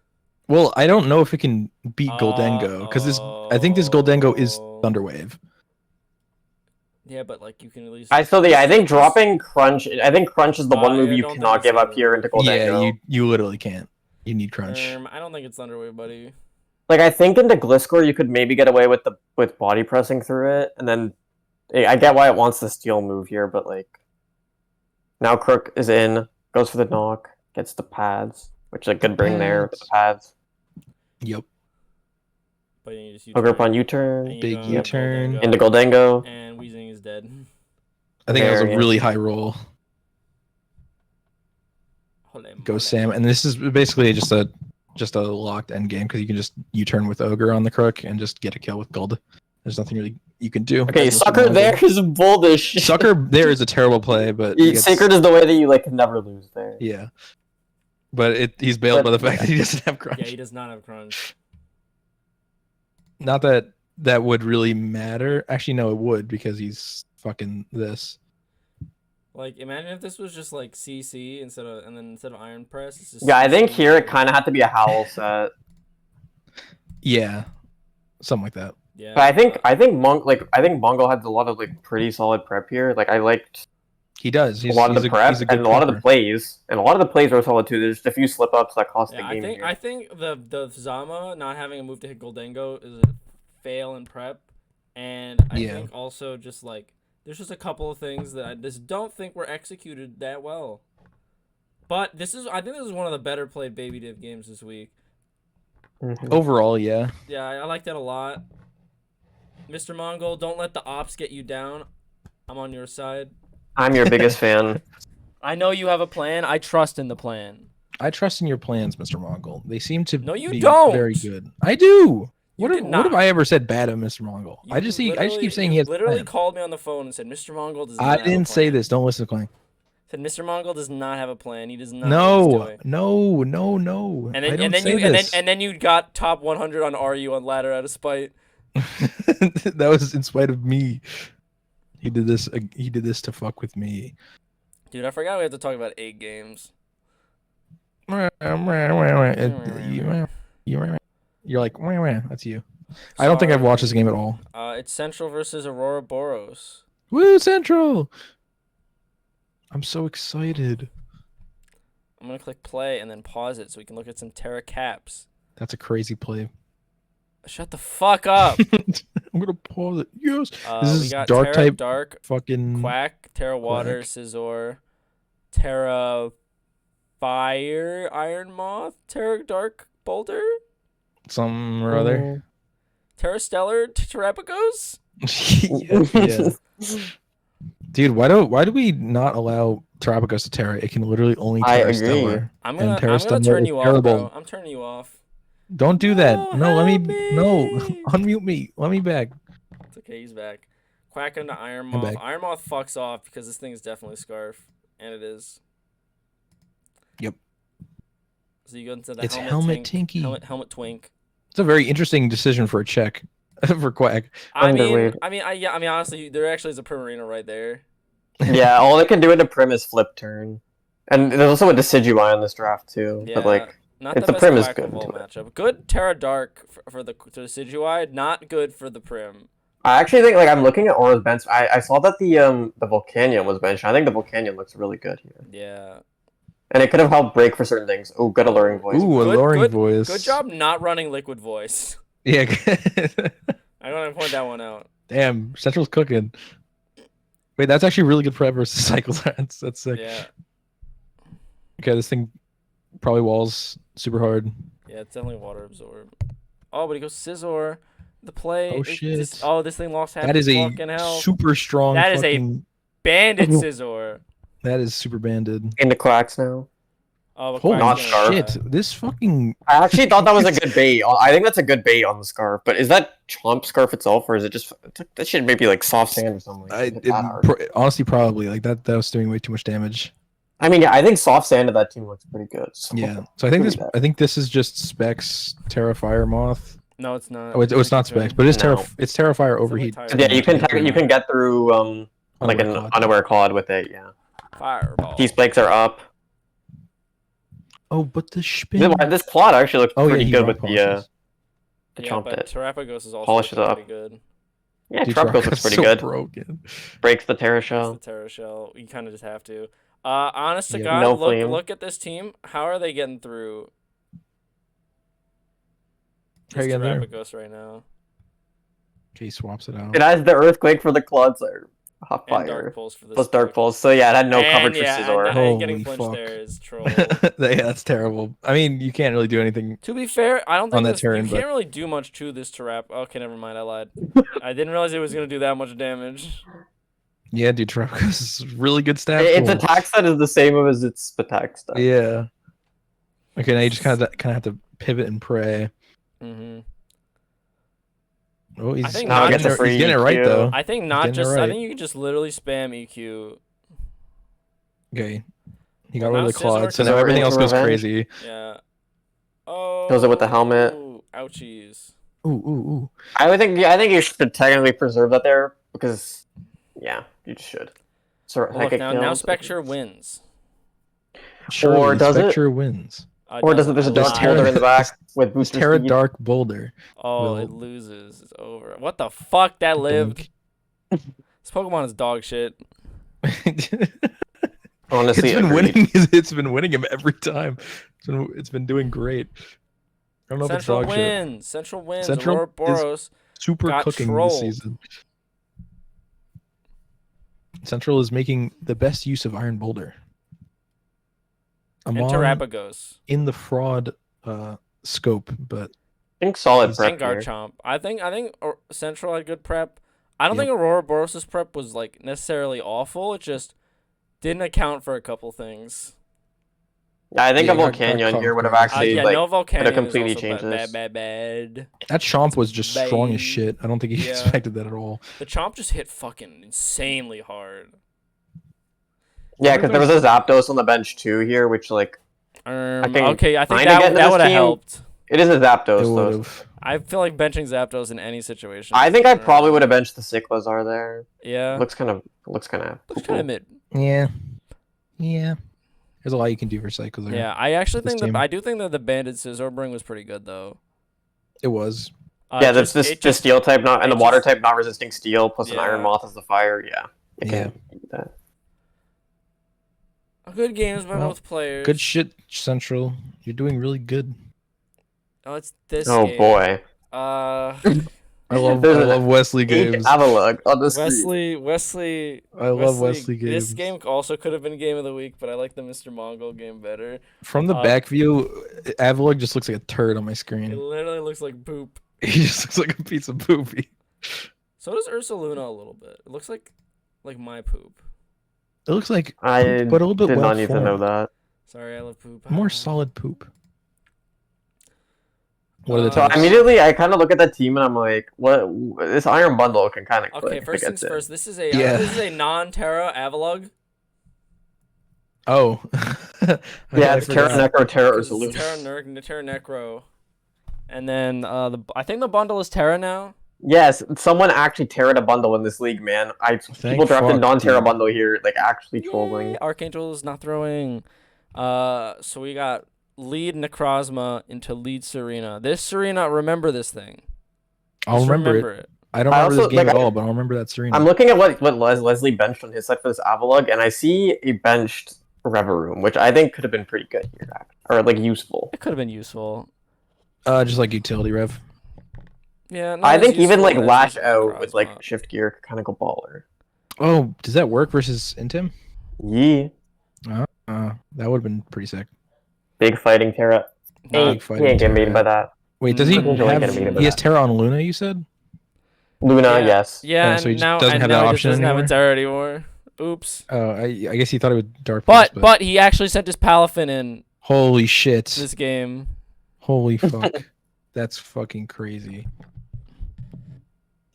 Well, I don't know if it can beat Goldengo because I think this Goldengo is Thunderwave. Yeah, but like you can at least. I think dropping Crunch. I think Crunch is the one move I you don't cannot think give it's up here into Goldengo. Yeah, you literally can't. You need Crunch. I don't think it's Thunderwave, buddy. Like I think into Gliscor you could maybe get away with body pressing through it, and then I get why it wants the steal move here, but like now Crook is in, goes for the knock, gets the pads, which is a good bring there with the pads. Yep. But you just Hooker upon and U-turn you Big go into U-turn. Goldengo, into Goldengo. and Weezing is dead. I think that was There, a yeah. really high roll. Holy Go moly. Sam, and this is basically just a locked end game because you can just U-turn with Ogre on the Crook and just get a kill with Gold. There's nothing really you can do. Okay, As Sucker Mr. there Mongo. is bullish. Sucker there is a terrible play, but he gets- Sacred is the way that you like can never lose there. yeah. But he's bailed by the fact that he doesn't have Crunch. Yeah, he does not have crunch. Not that that would really matter. Actually, no, it would because he's fucking this. Like, imagine if this was just like CC instead of Iron Press. It's just Yeah, I think CC. here it kind of had to be a Howl set. Yeah, something like that. Yeah. But I think Mongo had a lot of like pretty solid prep here. Like I liked He does. a lot of the prep he's a good and a lot of the prepper. plays, and a lot of the plays were solid too. There's just a few slip ups that cost the Yeah, game. I here. think the Zama not having a move to hit Goldengo is a fail in prep, and I Yeah. think also just like there's just a couple of things that I just don't think were executed that well. But I think this is one of the better played Baby Div games this week. Mhm. Overall, yeah. Yeah, I like that a lot. Mr. Mongol, don't let the ops get you down. I'm on your side. I'm your biggest fan. I know you have a plan. I trust in the plan. I trust in your plans, Mr. Mongol. They seem to No, you be don't. very good. I do. You What did have not. I ever said bad of Mr. Mongol? I just keep saying he has a literally plan. called me on the phone and said Mr. Mongol does not I have a didn't say plan." this. Don't listen to Clank. Said Mr. Mongol does not have a plan. He does not know what he's No, doing. no. And I then don't and then say you this. and then you got top 100 on RU on ladder out of spite. That was in spite of me. He did this. He did this to fuck with me. Dude, I forgot we have to talk about 8 games. You're like, that's you. I don't think I've watched this game at all. It's Central versus Aurora Boros. Woo, Central! I'm so excited. I'm gonna click play and then pause it so we can look at some Terra caps. That's a crazy play. Shut the fuck up. I'm gonna pause it. Yes. We is got dark Terra type Dark, Fucking. Quack, Terra Water, Quack. Scizor, Terra Fire, Iron Moth, Terra Dark Boulder, Something or other. Terra Stellar, Terrapagos? yeah. Dude, why do we not allow Terrapagos to Terra? It can literally only I Terra agree. Stellar. I'm And gonna Terra Stellar turn is you off, terrible. bro. I'm turning you off. Don't do that. No, let help me. No, me. unmute me. Let me back. It's okay, he's back. Quack into Iron I'm Moth. back. Iron Moth fucks off because this thing is definitely Scarf. And it is. Yep. So you go into the It's helmet, Helmet Tink, Tinky. helmet Twink. It's a very interesting decision for a check for Quack. Underweight. I mean, honestly, there actually is a Primarina right there. Yeah, all they can do in the prim is flip turn. And there's also a Decidueye on this draft too. Yeah. But like Not If the the best Prim is Quack good of all into it. matchup. Good Terra Dark for the Decidueye, not good for the Prim. I actually think like I'm looking at Aura's bench. I saw that the Volcanion was benched. I think the Volcanion looks really good here. Yeah. And it could have helped break for certain things. Oh, good alluring voice. Ooh, Good- alluring good- voice. Good job not running Liquid Voice. Yeah. I'm gonna point that one out. Damn, Central's cooking. Wait, that's actually really good prep versus cycles. That's sick. Yeah. Okay, this thing probably walls super hard. Yeah, it's definitely water absorb. Oh, but he goes Scizor. The play. Oh, is- shit. this thing lost half That is its a fucking health. super strong. That is a- fucking, Bandit Scizor. That is super banded. Into Quacks now. Oh, Holy Not Quack's scarf. gonna- shit! This fucking I actually thought that was a good bait. I think that's a good bait on the scarf. But is that chomp scarf itself, or is it just that shit? Maybe like soft sand or something. It hit that hard. honestly probably like that. That was doing way too much damage. I mean, yeah, I think soft sand of that team looks pretty good. So. Yeah. So I think Pretty bad. I think this is just Specs Terra Fire Moth. No, it's not. Oh, it's not Specs, but it's No. It's Terra Fire overheat. Tire. Yeah, you can get through like an Underwear underwear cloud with it. Yeah, Fireball. these spikes are up. Oh, but the spin. This plot actually looks Oh yeah, pretty he good rock with polishes. the Yeah, chomp but it. Terrapagos is also Polishes looking up. pretty good. Yeah, Dude, Trapgos looks Trapagos pretty so good. broken. Breaks the Terra It's shell. the Terra Shell. You kind of just have to. Honest to Yeah. God, No flame. look at this team. How are they getting through How this you getting there? Terrapagos right now? Okay, he swaps it out. It has the earthquake for the clodsire. Hot And fire. Dark Pulse for this. Plus dark pulse. So yeah, it had no And coverage yeah, for Scizor. and Holy getting flinched fuck. there is troll. Yeah, that's terrible. I mean, you can't really do anything. To be fair, I don't On think that turn, you but- can't really do much to this Terrap. Okay, never mind. I lied. I didn't realize it was gonna do that much damage. Yeah, dude, Trapagos is really good stat. Its pool. attack set is the same as its attack stat. Yeah. Okay, now you just kind of have to pivot and pray. Mm-hmm. Oh, he's, think Now it getting, gets a free he's getting it right EQ. though. I think He's not getting it just. I right. think you can just literally spam EQ. Okay, he got Well, rid of the now Scizor quad, so can now everything else goes revenge. crazy. Yeah. Oh. Kills it with the helmet. Ouchies. Ooh, ooh, ooh. I think you should technically preserve that there because yeah, you just should. So Well, look, now Spectre wins. Surely, does it? Spectre wins. Or does it? There's a dark Terra- boulder in the back with booster Terra speed. Dark Boulder. Oh, will- it loses. It's over. What the fuck? That lived. This Pokemon is dog shit. Honestly, it's been agreed. winning. It's been winning him every time. It's been doing great. I don't know Central if it's dog shit. wins. Central wins. Central Aurora Boros. Super got cooking trolled. this season. Central is making the best use of Iron Boulder. And Amon Terrapagos. in the fraud scope, but I think solid He's- prep And here. Garchomp. I think Central had good prep. I don't Yep. think Aurora Boros' prep was like necessarily awful. It just didn't account for a couple things. Yeah, I think Yeah, a Volcanion here would have Got- actually Yeah, like no Volcanion could've completely is also changed this. bad. that Chomp was just strong as Bang. shit. I don't think he Yeah. expected that at all. The Chomp just hit fucking insanely hard. yeah, because there was a Zapdos on the bench too here, which like think Okay, I think trying to get that into this would have team- helped. it is a Zapdos It though. would have. I feel like benching Zapdos in any situation. I think I probably would have benched the Cyclozar there. Yeah. Looks kind of Looks kind of mid. Yeah. Yeah. There's a lot you can do for Cycles there. Yeah, I actually This think team. I do think that the Banded Scizor Bring was pretty good though. It was. yeah, that's the steel type not and the it water just- type not resisting steel plus an Yeah. Iron Moth as the fire. Yeah, it Yeah. can do that. Good games by Well, both players. Good shit, Central. You're doing really good. Oh, it's this Oh game. boy, I love There's an Wesley Eight games. Avalugg on the screen. Wesley. I love Wesley games. This game also could have been game of the week, but I like the Mr. Mongol game better. From the back view, Avalugg just looks like a turd on my It screen. literally looks like poop. He just looks like a piece of poopy. So does Ursaluna a little bit. It looks like my poop. It looks like I poop, but a little bit did well not need to know formed. that. Sorry, I love poop. More solid poop. What are the Uh, So types? immediately, I kind of look at that team and I'm like, "What? This Iron Bundle can kind of click." Okay, if first it things gets it. first. This is a non-Terra Avalugg. Oh. Yeah, I it's Terra forgot. Necro, Terra This is Ursaluna. Terra Necro. And then I think the bundle is Terra now. Yes, someone actually Terra a bundle in this league, man. People drafted fuck, non-Terra dude. bundle here, like actually trolling. Yay, Archangel is not throwing. So we got lead Necrozma into lead Serena. This Serena, remember this thing. I'll Just remember it. I don't I remember also- this game like, at all, but I'll remember that Serena. I'm looking at what Leslie benched on his side for this Avalugg, and I see a benched Reverum, which I think could have been pretty good here, or like useful. It could have been useful. Just like utility rev. Yeah, not I as think even useful like as Lash Out with Necrozma. like Shift Gear could kind of go baller. Oh, does that work versus Intim? Yee, That would have been pretty sick. big fighting Terra. Nah, He Big ain't fighting getting beaten Terra. by that. Wait, does he Mm, really have? gonna beat him by He has that. Terra on Luna. You said. Luna, Yeah. yes. Yeah, so he and just now doesn't and have now that he just option doesn't have a anymore? Terra anymore. Oops. Oh, I guess he thought it was Dark. Pulse, But he actually sent his Palafin in. Holy shit. this game. Holy fuck. That's fucking crazy.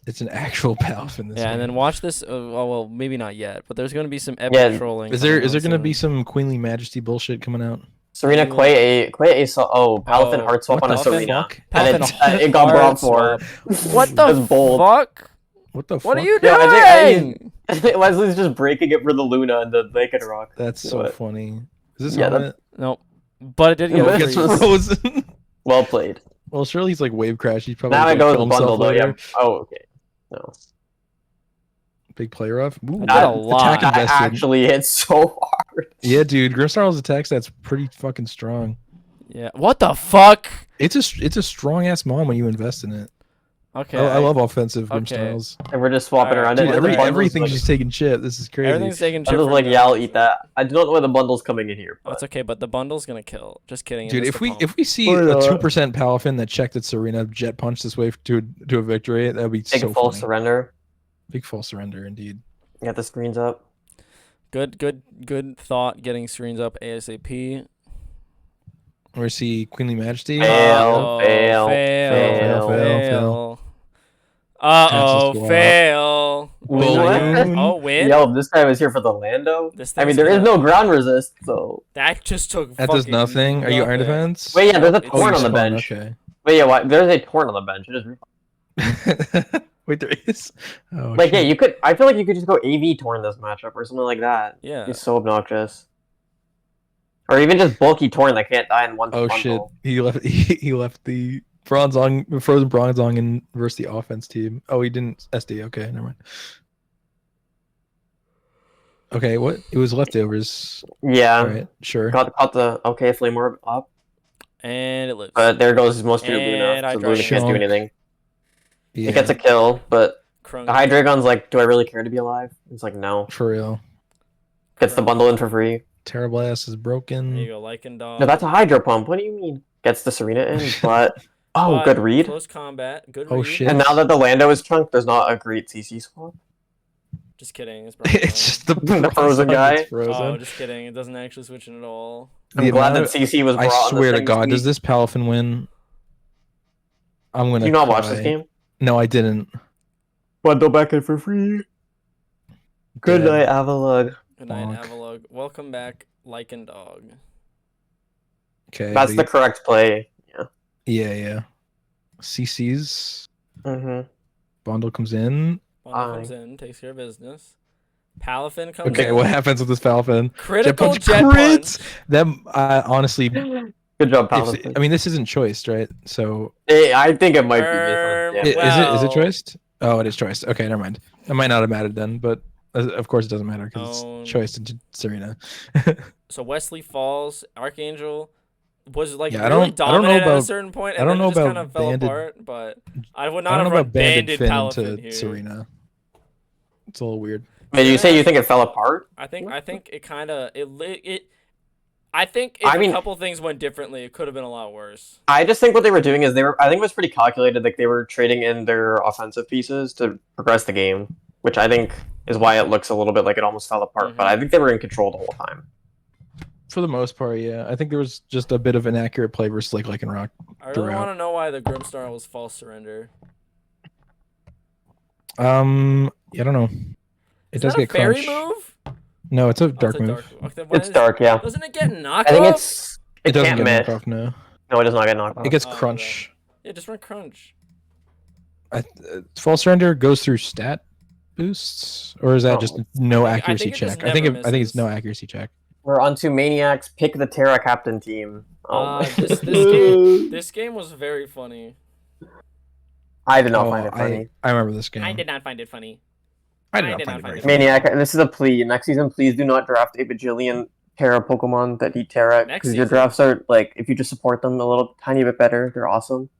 It's an actual Palf in this Yeah, game. and then watch this. Well, maybe not yet, but there's going to be some epic Yeah, trolling. Is there coming out going to be soon. some Queenly Majesty bullshit coming out? Serena Quay Palafin Oh, heart swap what on a the Serena. fuck? And Palafin it got heart brought for. What the That's bold. fuck? What the fuck? What are you Yeah, I doing? Leslie's just breaking it for the Luna and the Naked Rock. That's so What? funny. Is this Yeah, helmet? Nope. But it did get But Gets freeze. frozen. Well played. Well, surely he's like wave crash. He's probably Now gonna it goes kill himself bundle though. later. Yeah. Oh, okay. No. Big player off. Ooh, I did a That- lot. attack That invested. actually hit so hard. Yeah, dude. Grimsnarl's attacks. That's pretty fucking strong. Yeah. What the fuck? It's a strong ass mon when you invest in it. Okay. I love offensive Okay. Grimsnarls. And we're just swapping Alright. around. Dude, And the Alright. bundles, everything's like, just taking chip. This is crazy. Everything's taking I'm chip. just from like, the yeah, I'll bundles. eat that. I don't know where the bundle's coming in here. But That's okay, but the bundle's gonna kill. Just kidding. it Dude, missed if the we pump. if we see Why a not? 2% Palafin that checked at Serena jet punch this way to a victory, that would be big so full funny. surrender. Big full surrender indeed. Get the screens up. Good thought. Getting screens up ASAP. Or see Queenly Majesty. Fail, fail, fail, fail. Uh-oh, Passes fail. Balloon. Oh, win? Yo, this guy was here for the Lando. This I mean, thing's there is gonna- no ground resist, so. That just took That does fucking nothing. Are you Iron nothing. Defense? Wait, yeah, there's a It's- torn you on the spawn, bench. Okay. Wait, yeah, why? There's a torn on the bench. It is Wait, there is. Oh, like, yeah, shit. you could. I feel like you could just go AV torn this matchup or something like that. Yeah. He's so obnoxious. Or even just bulky torn that can't die in one Oh bundle. shit! He left. He left the Bronzong, frozen Bronzong, and versus the offense team. Oh, he didn't SD. Okay, never mind. Okay, what? It was leftovers. Yeah. All right, sure. Caught the okay flame orb up, And it lives. but there goes most of And Luna. I So Luna dragon. can't do anything. Yeah, It gets a kill, but Crunk. the Hydreigon's like, do I really care to be alive? It's like, no. for real. Gets the bundle in for free. Terrible ass is There you broken. go, Lycan Dog. No, that's a Hydro Pump. What do you mean? Gets the Serena in, but oh, But good read. Close combat. Good Oh, read. shit. And now that the Lando is chunked, there's not a great CC swap. Just kidding. It's, It's just the, The frozen Bronzong guy. that's frozen. Oh, just kidding. It doesn't actually switch in at all. I'm The glad amount that of- CC was I brought on swear this to thing God, this does this Palafin win? I'm gonna. week. Do you not watch cry. this game? No, I didn't. Bundle back in for free. Good Dead. night, Avalug. Good night, Bonk. Avalug. Welcome back, Lycan Dog. Okay. That's the correct play. Yeah. Yeah. CC's Mm-hmm. bundle comes in. Bundle comes in, takes care of business. Palafin comes Okay, in. what happens with this Palafin? Critical Jet jet punch punch. crits? Them, honestly, Good job, if, Paladin. I mean, this isn't choiced, right? So, I think it might be. Yeah. Based on, is it Well- choiced? Oh, it is choiced. Okay, never mind. It might not have mattered then, but of course it doesn't matter because Own. it's choiced into Serena. So Wesley Falls, Archangel was like Yeah, I really don't know dominant at a about- certain point, I and don't then know it just about kind of fell banded- apart. But I would I not don't have know run about banded banded Finn Palafin to here. Serena. It's a little weird. Wait, you say you think it fell apart? I think it kind of it. I think if I mean- a couple things went differently, it could have been a lot worse. I just think what they were doing is I think it was pretty calculated. Like they were trading in their offensive pieces to progress the game, which I think is why it looks a little bit like it almost fell apart. But I think they were in control the whole time. For the most part, yeah. I think there was just a bit of inaccurate play versus like Lycan Rock. I really throughout. want to know why the Grimstar was false surrender. I don't know. It Is does that get a fairy crunch. move? No, it's a Oh, dark it's a move. dark move. Okay, why It's is- dark, yeah. Doesn't it get knockoff? I think it doesn't can't get miss. knocked off. No, No, it does not get knocked off. it gets Oh, okay. crunch. Yeah, just run crunch. False surrender goes through stat boosts, or is that Oh. just no I think accuracy it just check? I think never I think it's misses. no accuracy check. We're on to Maniacs. Pick the Terra Captain team. Oh my. This game was very funny. I did not Oh, find it funny. I remember this game. I did not find it funny. I I did not did find not it find very it funny. Maniac, and this is a plea. Next season, please do not draft a bajillion Terra Pokemon that eat Terra, Next because your season? drafts are like, if you just support them a little tiny bit better, they're awesome.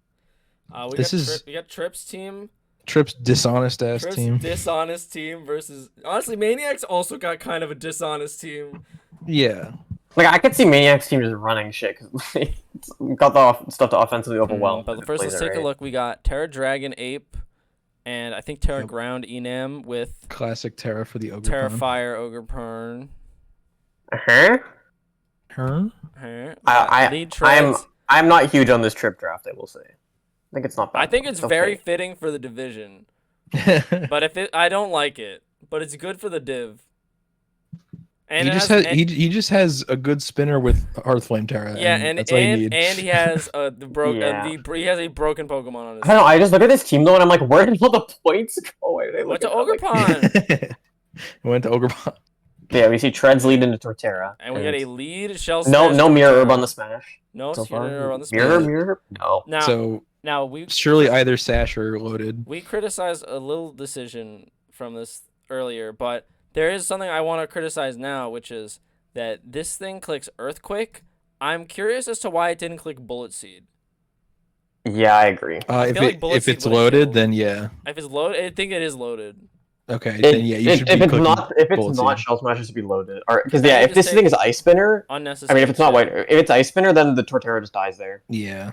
We got Trips team. Tripp's dishonest ass Trips team. dishonest team versus honestly Maniacs also got kind of a dishonest team. Yeah. Like I could see Maniac's team just running shit because it's got the stuff to offensively overwhelm. But first, let's take a look. We got Terra Dragon Ape, and I think Terra Yep. Ground Enam with Classic Terra for the Ogre. Terra Pond. Fire Ogre Pern. Uh huh. Huh? Lead treads. I'm not huge on this trip draft, I will say. I think it's not bad. I think it's okay. very fitting for the division. But I don't like it. But it's good for the div. And he just has a good spinner with Hearthflame Terra. Yeah, and that's all you need. and he has he has a broken Pokemon on his I don't know, I just look at this team though and I'm like, where did all the points go? Went to Ogerpon. Went to Ogerpon. Yeah, we see Treads lead into Torterra. And we got a lead Shell Smash. No Mirror Herb on the Smash. No so far. Mirror on the Smash. Mirror? No. Now we surely either Sash or loaded. We criticized a little decision from this earlier, but there is something I want to criticize now, which is that this thing clicks Earthquake. I'm curious as to why it didn't click Bullet Seed. Yeah, I agree. If it's loaded, then yeah. If it's loaded, I think it is loaded. Okay, then yeah, you should be clicking if it's not Shell Smash, it should be loaded. Or because yeah, if this thing is Ice Spinner, unnecessary. I mean, if it's not white, if it's Ice Spinner, then the Torterra just dies there. Yeah.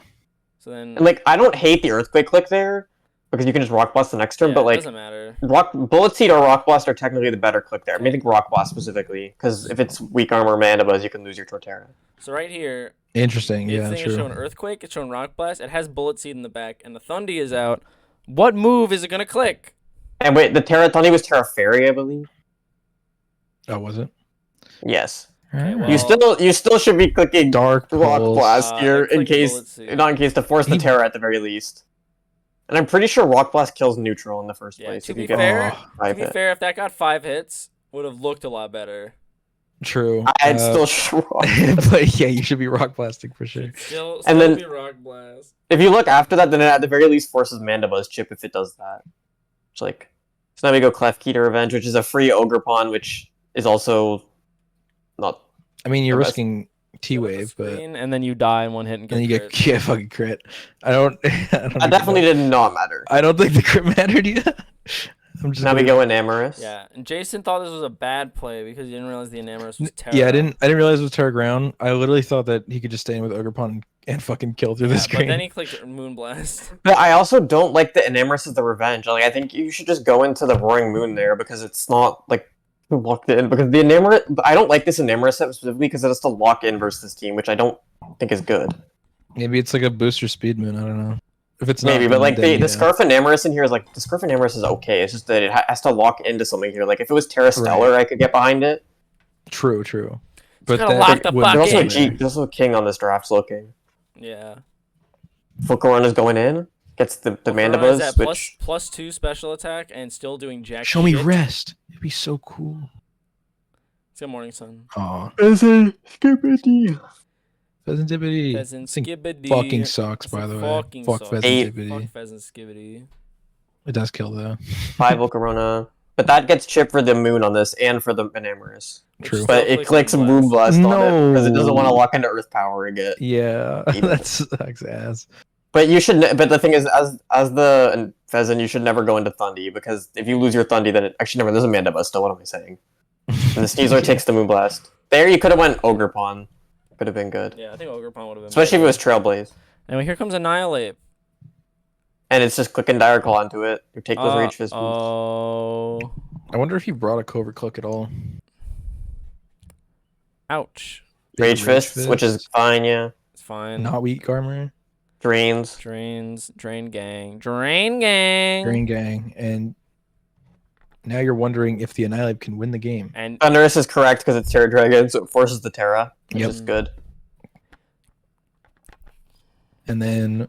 So then, and like, I don't hate the Earthquake click there because you can just Rock Blast the next turn, but like, it doesn't matter. Bullet Seed or Rock Blast are technically the better click there. I mean, I think Rock Blast specifically, because if it's Weak Armor Mandibuzz, you can lose your Torterra. So right here, interesting. Yeah, it's true. showing Earthquake, it's showing Rock Blast, it has Bullet Seed in the back, and the Thundy is out. What move is it gonna click? And wait, the Thundy was Terra Fairy, I believe. Oh, was it? Yes. Okay, well, you still should be clicking Dark Rock Blast here in case to force the Terra at the very least. And I'm pretty sure Rock Blast kills neutral in the first place. To be fair, if that got 5 hits, would have looked a lot better. True. I'd still shrug. But yeah, you should be Rock Blasting for sure. Still then be Rock Blast. If you look after that, then it at the very least forces Mandibuzz chip if it does that. It's like, so now we go Clefkeeter Revenge, which is a free Ogerpon, which is also not. I mean, you're risking T-Wave, but and then you die in one hit and get. And you get fucking crit. I don't. That definitely did not matter. I don't think the crit mattered yet. Now we go Enamorous. Yeah, and Jason thought this was a bad play because he didn't realize the Enamorous was Terra. Yeah, I didn't realize it was Terra Ground. I literally thought that he could just stay in with Ogerpon and fucking kill through the screen. But then he clicked Moonblast. But I also don't like the Enamorous as the revenge. Like, I think you should just go into the Roaring Moon there because it's not like locked in. Because the Enamorous, I don't like this Enamorous set specifically because it has to lock in versus this team, which I don't think is good. Maybe it's like a booster speed moon. I don't know. If it's maybe, not, but like the Scarf Enamorous in here is like the Scarf Enamorous is okay. It's just that it has to lock into something here. Like if it was Terra Stellar, I could get behind it. True. But there's also a King on this draft looking. Yeah. Fukaron is going in. Gets the Mandibuzz, which +2 special attack and still doing jack. Show me rest. It'd be so cool. It's good morning, sun. Aw. Pheasant Skibbity. Pheasant Skibbity. Fucking sucks, by the way. Fuck Pheasant Skibbity. Fuck Pheasant Skibbity. It does kill though. 5 Volcarona. But that gets chipped for the moon on this and for the Enamorous. True. But it clicks Moonblast on it because it doesn't want to lock into Earth Power again. Yeah, that sucks ass. But you should. But the thing is, as the Pheasant, you should never go into Thundy because if you lose your Thundy, then actually never. There's a Mandibuzz still. What am I saying? And the Sneasler takes the Moonblast. There, you could have went Ogerpon. Could have been good. Yeah, I think Ogerpon would have been. Especially if it was Trailblaze. And here comes Annihilate. And it's just clicking Dire Claw into it. You take those Rage Fist. Oh. I wonder if he brought a Covert Click at all. Ouch. Rage Fist, which is fine, yeah. It's fine. Not Weak Armor. Drain Gang. And now you're wondering if the Annihilate can win the game. And Thunderous is correct because it's Terra Dragon, so it forces the Terra, which is good. And then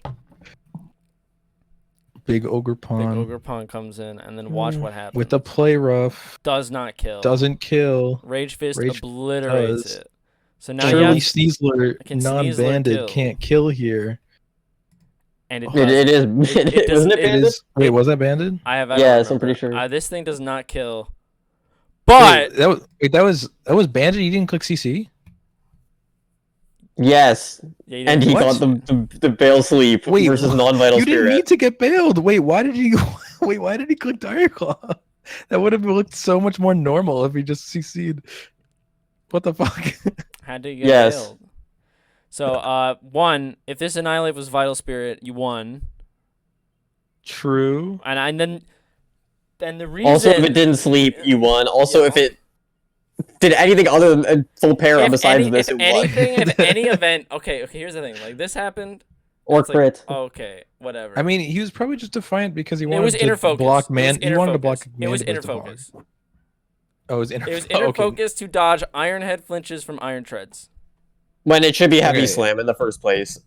Big Ogerpon comes in, and then watch what happens. With the Play Rough. Does not kill. Doesn't kill. Rage Fist obliterates it. So now Surely Sneasler, non-banded, can't kill here. And it is. Isn't it banded? Wait, was that banded? Yes, I'm pretty sure. This thing does not kill. But that was banded. You didn't click CC. Yes, and he got the Bail Sleep versus non-vital you Spirit. You didn't need to get bailed. Wait, why did he? Why did he click Dire Claw? That would have looked so much more normal if he just CC'd. What the fuck? Had to get bailed. So, one, if this Annihilate was Vital Spirit, you won. True. And then the reason. Also, if it didn't sleep, you won. Also, if it did anything other than a full para besides this, if it was. anything, if any event, okay, here's the thing. Like this happened, Or it's like, crit. okay, whatever. I mean, he was probably just defiant because he it wanted was to inner focus. block It was He wanted to block It was Mandibus inner to Pog. focus. Oh, it was inner. It was inner okay. focus to dodge Iron Head flinches from Iron Treads. When it should be heavy Okay. slam in the first place.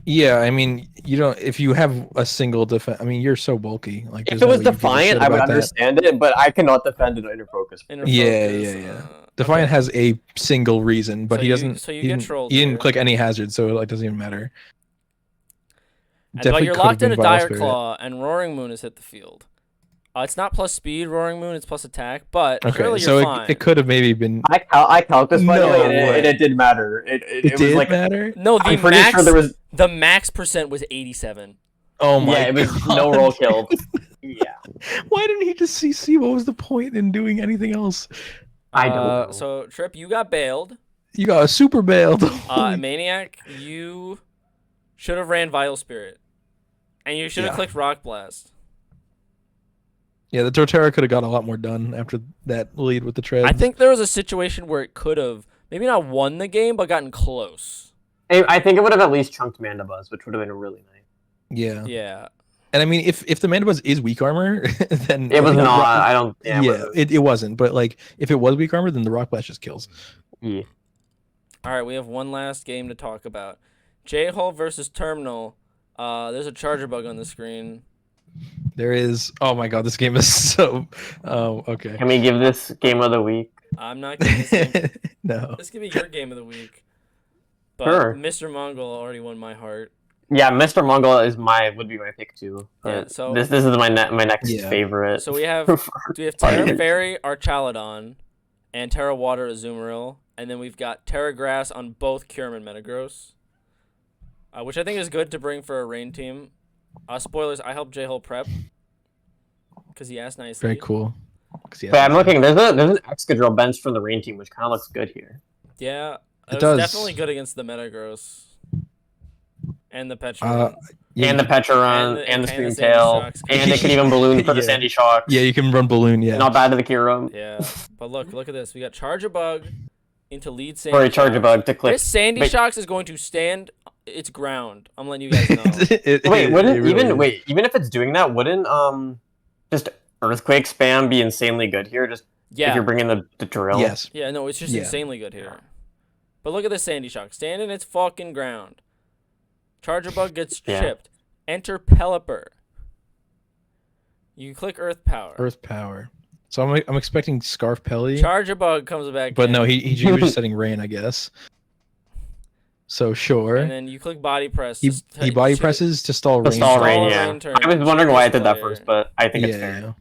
Yeah, I mean, you don't. If you have a single defense, I mean, you're so bulky. Like, If there's it no was way you give a defiant, shit I would about that. understand it, but I cannot defend an inner focus. Inner Yeah, focus, yeah. Defiant okay. has a single reason, but So he you- doesn't. so you he get didn't, trolled he didn't here. click any hazard, so it like doesn't even matter. But Definitely you're could have locked been into Vile Dire Spirit. Claw, and Roaring Moon has hit the field. It's not plus speed, Roaring Moon. It's plus attack, but Okay, clearly so you're fine. it could have maybe been. I count this by the No way, way. and it did matter. It It was did like matter. No, I'm pretty sure there was. the max percent was 87. Oh my Yeah, it was god! no roll killed. Yeah, Why didn't he just CC? What was the point in doing anything else? I don't know. So Trip, you got bailed. You got a super bailed. Maniac, you should have ran Vile Spirit, and you should have Yeah. clicked Rock Blast. Yeah, the Torterra could have got a lot more done after that lead with the treads. I think there was a situation where it could have maybe not won the game, but gotten close. I think it would have at least chunked Mandibuzz, which would have been really nice. Yeah. Yeah. And I mean, if the Mandibuzz is weak armor, then It was like, not. Rock- I don't. Yeah. it wasn't. But like, if it was weak armor, then the Rock Blast just kills. Yeah. All right, we have one last game to talk about. J-Hole versus Terminal. There's a charger bug on the screen. There is. Oh my god, this game is so. Oh, okay. Can we give this game of the week? I'm not giving this game. No. This could be your game of the week. But Sure. Mr. Mongol already won my heart. Yeah, Mr. Mongol would be my pick too. Yeah, But so- this is my next Yeah. favorite. So we have Terra Fairy, Archaludon, and Terra Water Azumarill, and then we've got Terra Grass on both Kyurem and Metagross, which I think is good to bring for a rain team. Spoilers: I helped J-Hole prep because he asked nicely. Very cool. 'Cause, yeah, But I'm looking. There's an Excadrill bench from the rain team, which kind of looks good here. Yeah, It was does. definitely good against the Metagross and the Petra. Yeah, And the Pecharon, And and the the Sandy Screamtail, Shocks. and it can even balloon for the Yeah. Sandy Shocks. yeah, you can run balloon. Yeah. Not bad to the Kyurem. Yeah, but look at this. We got Charger Bug into lead Sandy. Or a Charger Shocks. Bug to click. This Sandy Wait. Shocks is going to stand its ground. I'm letting you guys know. Wait, wouldn't it really is. even if it's doing that, wouldn't just Earthquake spam be insanely good here? Just if Yeah, you're bringing the drill. Yes. yeah, no, it's just Yeah. insanely good here. But look at this Sandy Shock. Stand in its fucking ground. Charger Bug gets Yeah. chipped. Enter Pelipper. You click Earth Power. Earth power. So I'm expecting Scarf Pelly, Charger Bug comes back but in, no, he was just setting rain, I guess. So sure. and then you click Body Press. He to- body to- presses to stall The rain. stall Stall rain, a yeah. rain turn. I was wondering why I did that Player. first, but I think it's Yeah. fair.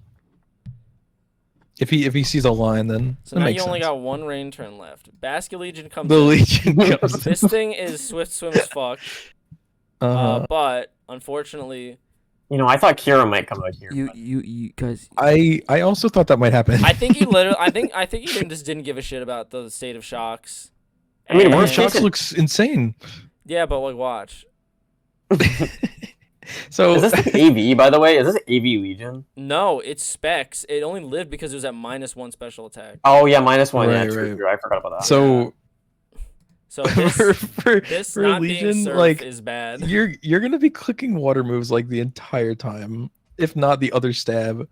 If he sees a line, then So that now you makes only sense. got one rain turn left. Basculegion comes The in. Legion comes. This thing is Swift Swim as fuck. But unfortunately, You know, I thought Kira might come out here. but- you guys. I also thought that might happen. I think he literally. I think he just didn't give a shit about the state of shocks. I mean, And- worst Shocks case- looks insane. Yeah, but like, watch. So Is this AV, by the way? Is this AV Legion? No, it's specs. It only lived because it was at -1 special attack. Oh yeah, -1. Yeah, Right, true, right. true. I forgot about that. so So this, for this for not being Legion, surf like is bad. you're gonna be clicking water moves like the entire time, if not the other stab.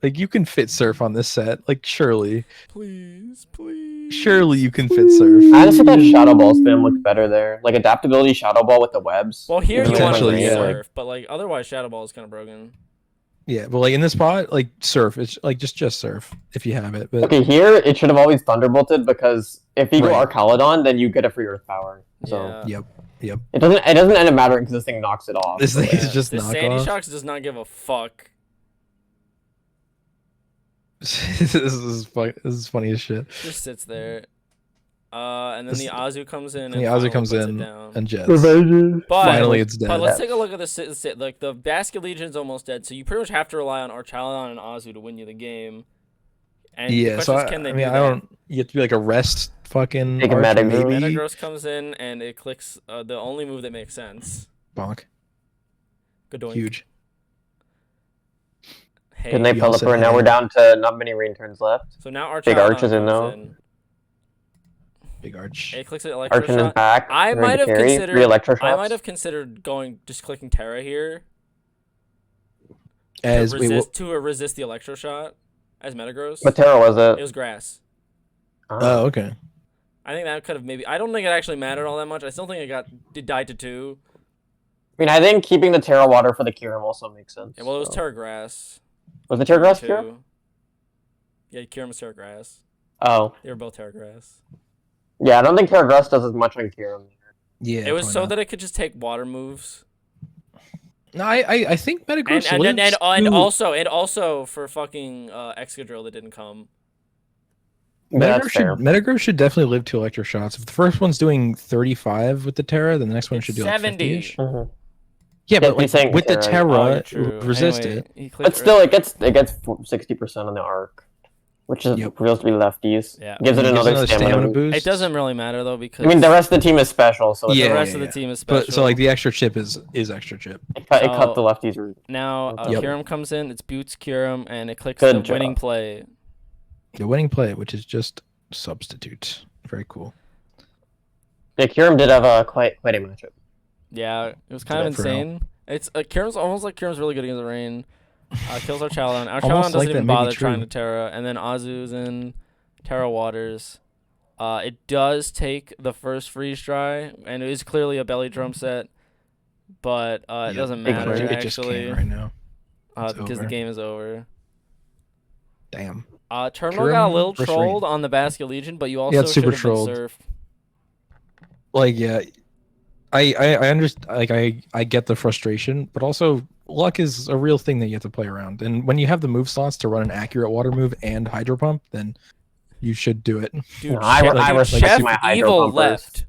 Like you can fit surf on this set. Like surely you can fit surf. I just think that Shadow Ball spam looked better there. Like adaptability Shadow Ball with the webs. Well, here you want to Potentially, play yeah. surf, but like otherwise, Shadow Ball is kind of broken. Yeah, but like in this spot, like surf. It's like just surf if you have it. But Okay, here it should have always Thunderbolted because if you go Right. Archaludon, then you get a free Earth Power. So Yeah. yep. it doesn't end up mattering because this thing knocks it off. This So, thing yeah. is just This knock Sandy off. Shocks does not give a fuck. This is funny as shit. Just sits there. And then This- the Azu comes in. And And the Azu finally comes puts it in down. and jets. But, Finally, it's But dead. let's take a look at the like the Basket Legion's almost dead, so you pretty much have to rely on Archaludon and Azu to win you the game. And the Yeah, question so is, can they I do mean, that? I don't. You have to be like a rest fucking Take a archer, Metagross. maybe. Metagross comes in and it clicks the only move that makes sense. Bonk. Good doink. Huge. Good night, We all said Pelipper. Now hey. we're down to not many rain turns left. So now Big Archaon Arch is in comes though. in. Big Arch. It clicks at Electro Archon is Shot. back. I Ready might to have carry. considered. 3 electro I shots. might have considered just clicking Terra here As to wait, resist resist the Electro Shot as Metagross. What Terra was it? It was grass. oh, okay. I think that could have maybe. I don't think it actually mattered all that much. I still think it died to 2. I mean, I think keeping the Terra water for the Kyurem also makes sense. Yeah, well, it was so. Terra Grass. Was the Terra grass too. Kyurem? Yeah, Kyurem was Terra Grass. Oh. They were both Terra Grass. Yeah, I don't think Terra grass does as much on Kyurem. Yeah. It was probably so not. that it could just take water moves. No, I think Metagross lives And to- also for fucking Excadrill that didn't come. That's fair. Metagross should definitely live 2 electro shots. If the first one's doing 35 with the Terra, then the next one It's should do like 70. 50-ish. Mhm. Yeah, Yeah, but he's like saying with the Terra. Oh, Terra, true. resist Anyway, it. he clicked But still, it gets 60% on the arc, which is Yep. supposed to be lefties. Yeah. Gives it Gives another stamina boost. It doesn't really matter though because I mean, the rest of the team is special, so it's Yeah, the not- rest of the team is special. But so like the extra chip is extra chip. it cut So- the lefties. Route. now Yep. Kyurem comes in. It's Boots Kyurem, and it clicks Good the winning job. play. The winning play, which is just substitute. Very cool. Yeah, Kyurem did have quite a matchup. Yeah, it was kind of For now. insane. It's Kyurem's almost like Kyurem's really good against the rain. Kills Archaon. Archaon Almost doesn't like even that may be bother trying true. to Terra, and then Azu's in Terra Waters. It does take the first freeze dry, and it is clearly a belly drum set, but it Yep. doesn't Big matter clear. It just actually can't right now. It's because the over. game is over. Damn. Terminal got a Kyurem little versus trolled Rain. on the Basket Legion, but you also it's should super have trolled. been surfed. Like yeah, I understand. Like I get the frustration, but also luck is a real thing that you have to play around. And when you have the move slots to run an accurate water move and hydro pump, then you should do it. Dude, No, I respect Chef my hydro Evil pumpers. left.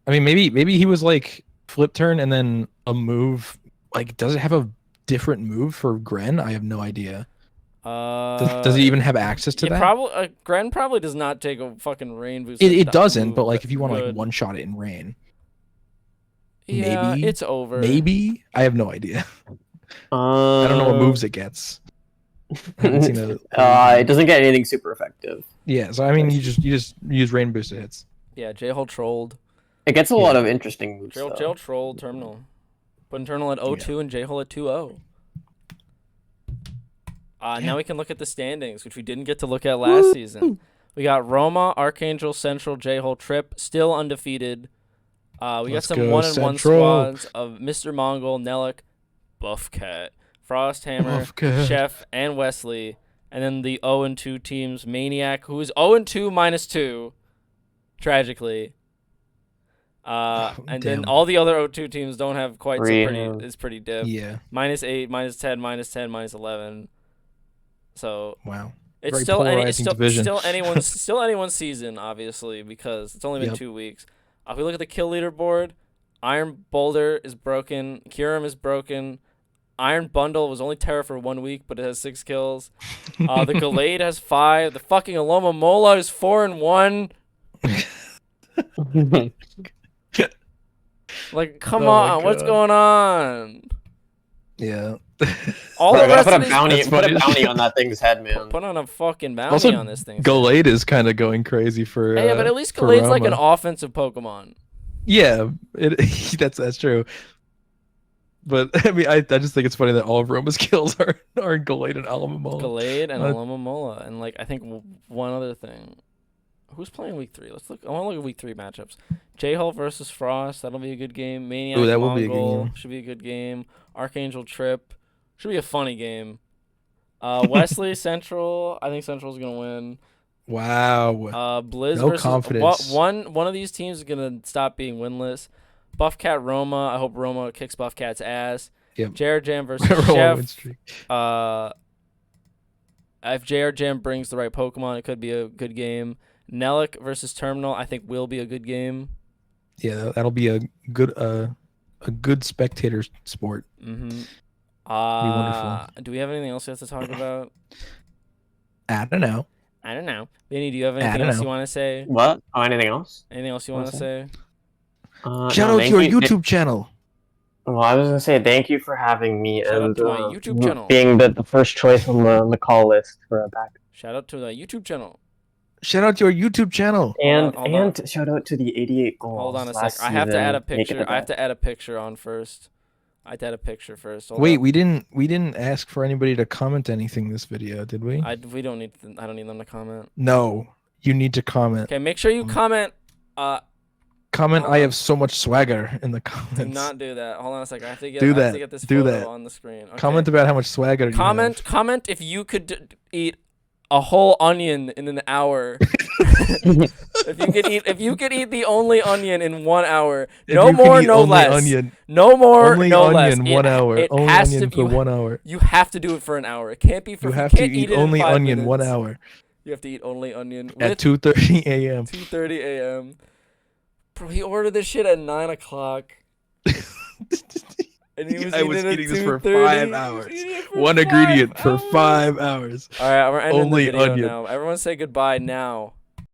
I mean, maybe he was like flip turn and then a move. Like, does it have a different move for Gren? I have no idea. Does he even have access to that? Probably. Gren probably does not take a fucking rain boost. It that doesn't. move But like, if you want to like would. one shot it in rain, Yeah, maybe- it's over. maybe I have no idea. I don't know what moves it gets. I haven't seen It doesn't get anything super effective. Yeah, so I mean, you just use rain boosted hits. Yeah, J-Hole trolled. It gets a lot of interesting moves. J-Hole trolled Terminal. Put Internal at 0-2 and J-Hole at 2-0. Now we can look at the standings, which we didn't get to look at last season. We got Roma, Archangel, Central, J-Hole, Trip, still undefeated. We got Let's some go, 1-1 Central. squads of Mr. Mongol, Nellick, Buffcat, Frosthammer, Buffcat. Chef, and Wesley. And then the 0-2 teams, Maniac, who is 0-2 minus 2, tragically. And then damn. all the other 0-2 teams don't have quite so Three, pretty. yeah. It's pretty diff. Yeah. -8, -10, -10, -11. So Wow. it's Very still polarizing division. still anyone's season, obviously, because it's only been Yep. 2 weeks. If we look at the kill leaderboard, Iron Boulder is broken, Kyurem is broken, Iron Bundle was only Terra for 1 week, but it has 6 kills. The Gallade has 5. The fucking Aloma Mola is 4-1. Like, come Oh my on, what's God. going on? Yeah. All Bro, the gotta rest put of a these bounty, That's put a funny. bounty on that thing's head, man. put on a fucking bounty Also, on this thing. Gallade is kind of going crazy for. Hey, yeah, but at least for Gallade's like an Roma. offensive Pokemon. Yeah, that's true. But I mean, I just think it's funny that all of Roma's kills are Gallade and Alamomola. Gallade and Uh, Alomomola, and like I think one other thing. Who's playing week 3? Let's look. I want to look at week 3 matchups. J-Hole versus Frost. That'll be a good game. Maniac Ooh, that will be a good Mongol game. should be a good game. Archangel Trip should be a funny game. Wesley Central. I think Central's gonna win. Wow. Blizz No versus confidence. one of these teams is gonna stop being winless. Buffcat Roma. I hope Roma kicks Buffcat's ass. Yep. JR Jam versus Roll Chef. win streak. If JR Jam brings the right Pokemon, it could be a good game. Nellick versus Terminal, I think will be a good game. Yeah, that'll be a good spectator sport. Mm-hmm. wonderful. Do we have anything else we have to talk about? I don't know. I don't know. Vinny, do you have I anything don't else know. you want to say? What? Oh, anything else? Anything else you want to say? Shout out to your YouTube channel. Well, I was gonna say thank you for having me Shout out and to my YouTube channel. being the first choice on the call list for a back. Shout out to the YouTube channel. Shout out to our YouTube channel. And Hold on. shout out to the 88 goals. Hold on a last sec. I have to add a season, making picture. the I have bet. to add a picture on first. I have to add a picture first. Hold Wait, up. we didn't ask for anybody to comment anything this video, did we? We don't need. I don't need them to comment. No, you need to comment. Okay, make sure you comment. Comment. hold I on. have so much swagger in the Do comments. not do that. Hold on a second. I have to get. Do I have that. to get this Do photo that. on the screen. Okay. Comment about how much swagger you have. Comment if you could eat a whole onion in an hour. if you could eat the only onion in 1 hour, If no you can more, eat no only less. Onion, No more, only no onion, less. 1 hour. It Only has onion to. for 1 hour. You have to do it for an hour. It can't be for. You have you to can't eat it in only 5 onion 1 minutes. hour You have to eat only onion at with 2:30 a.m. 2:30 a.m. Bro, he ordered this shit at 9 o'clock. And he was I was eating it at eating this for 2:30. 5 He was hours. eating it for One 5 ingredient for hours. 5 hours. All right, we're ending Only the video onion. now. Everyone say goodbye now.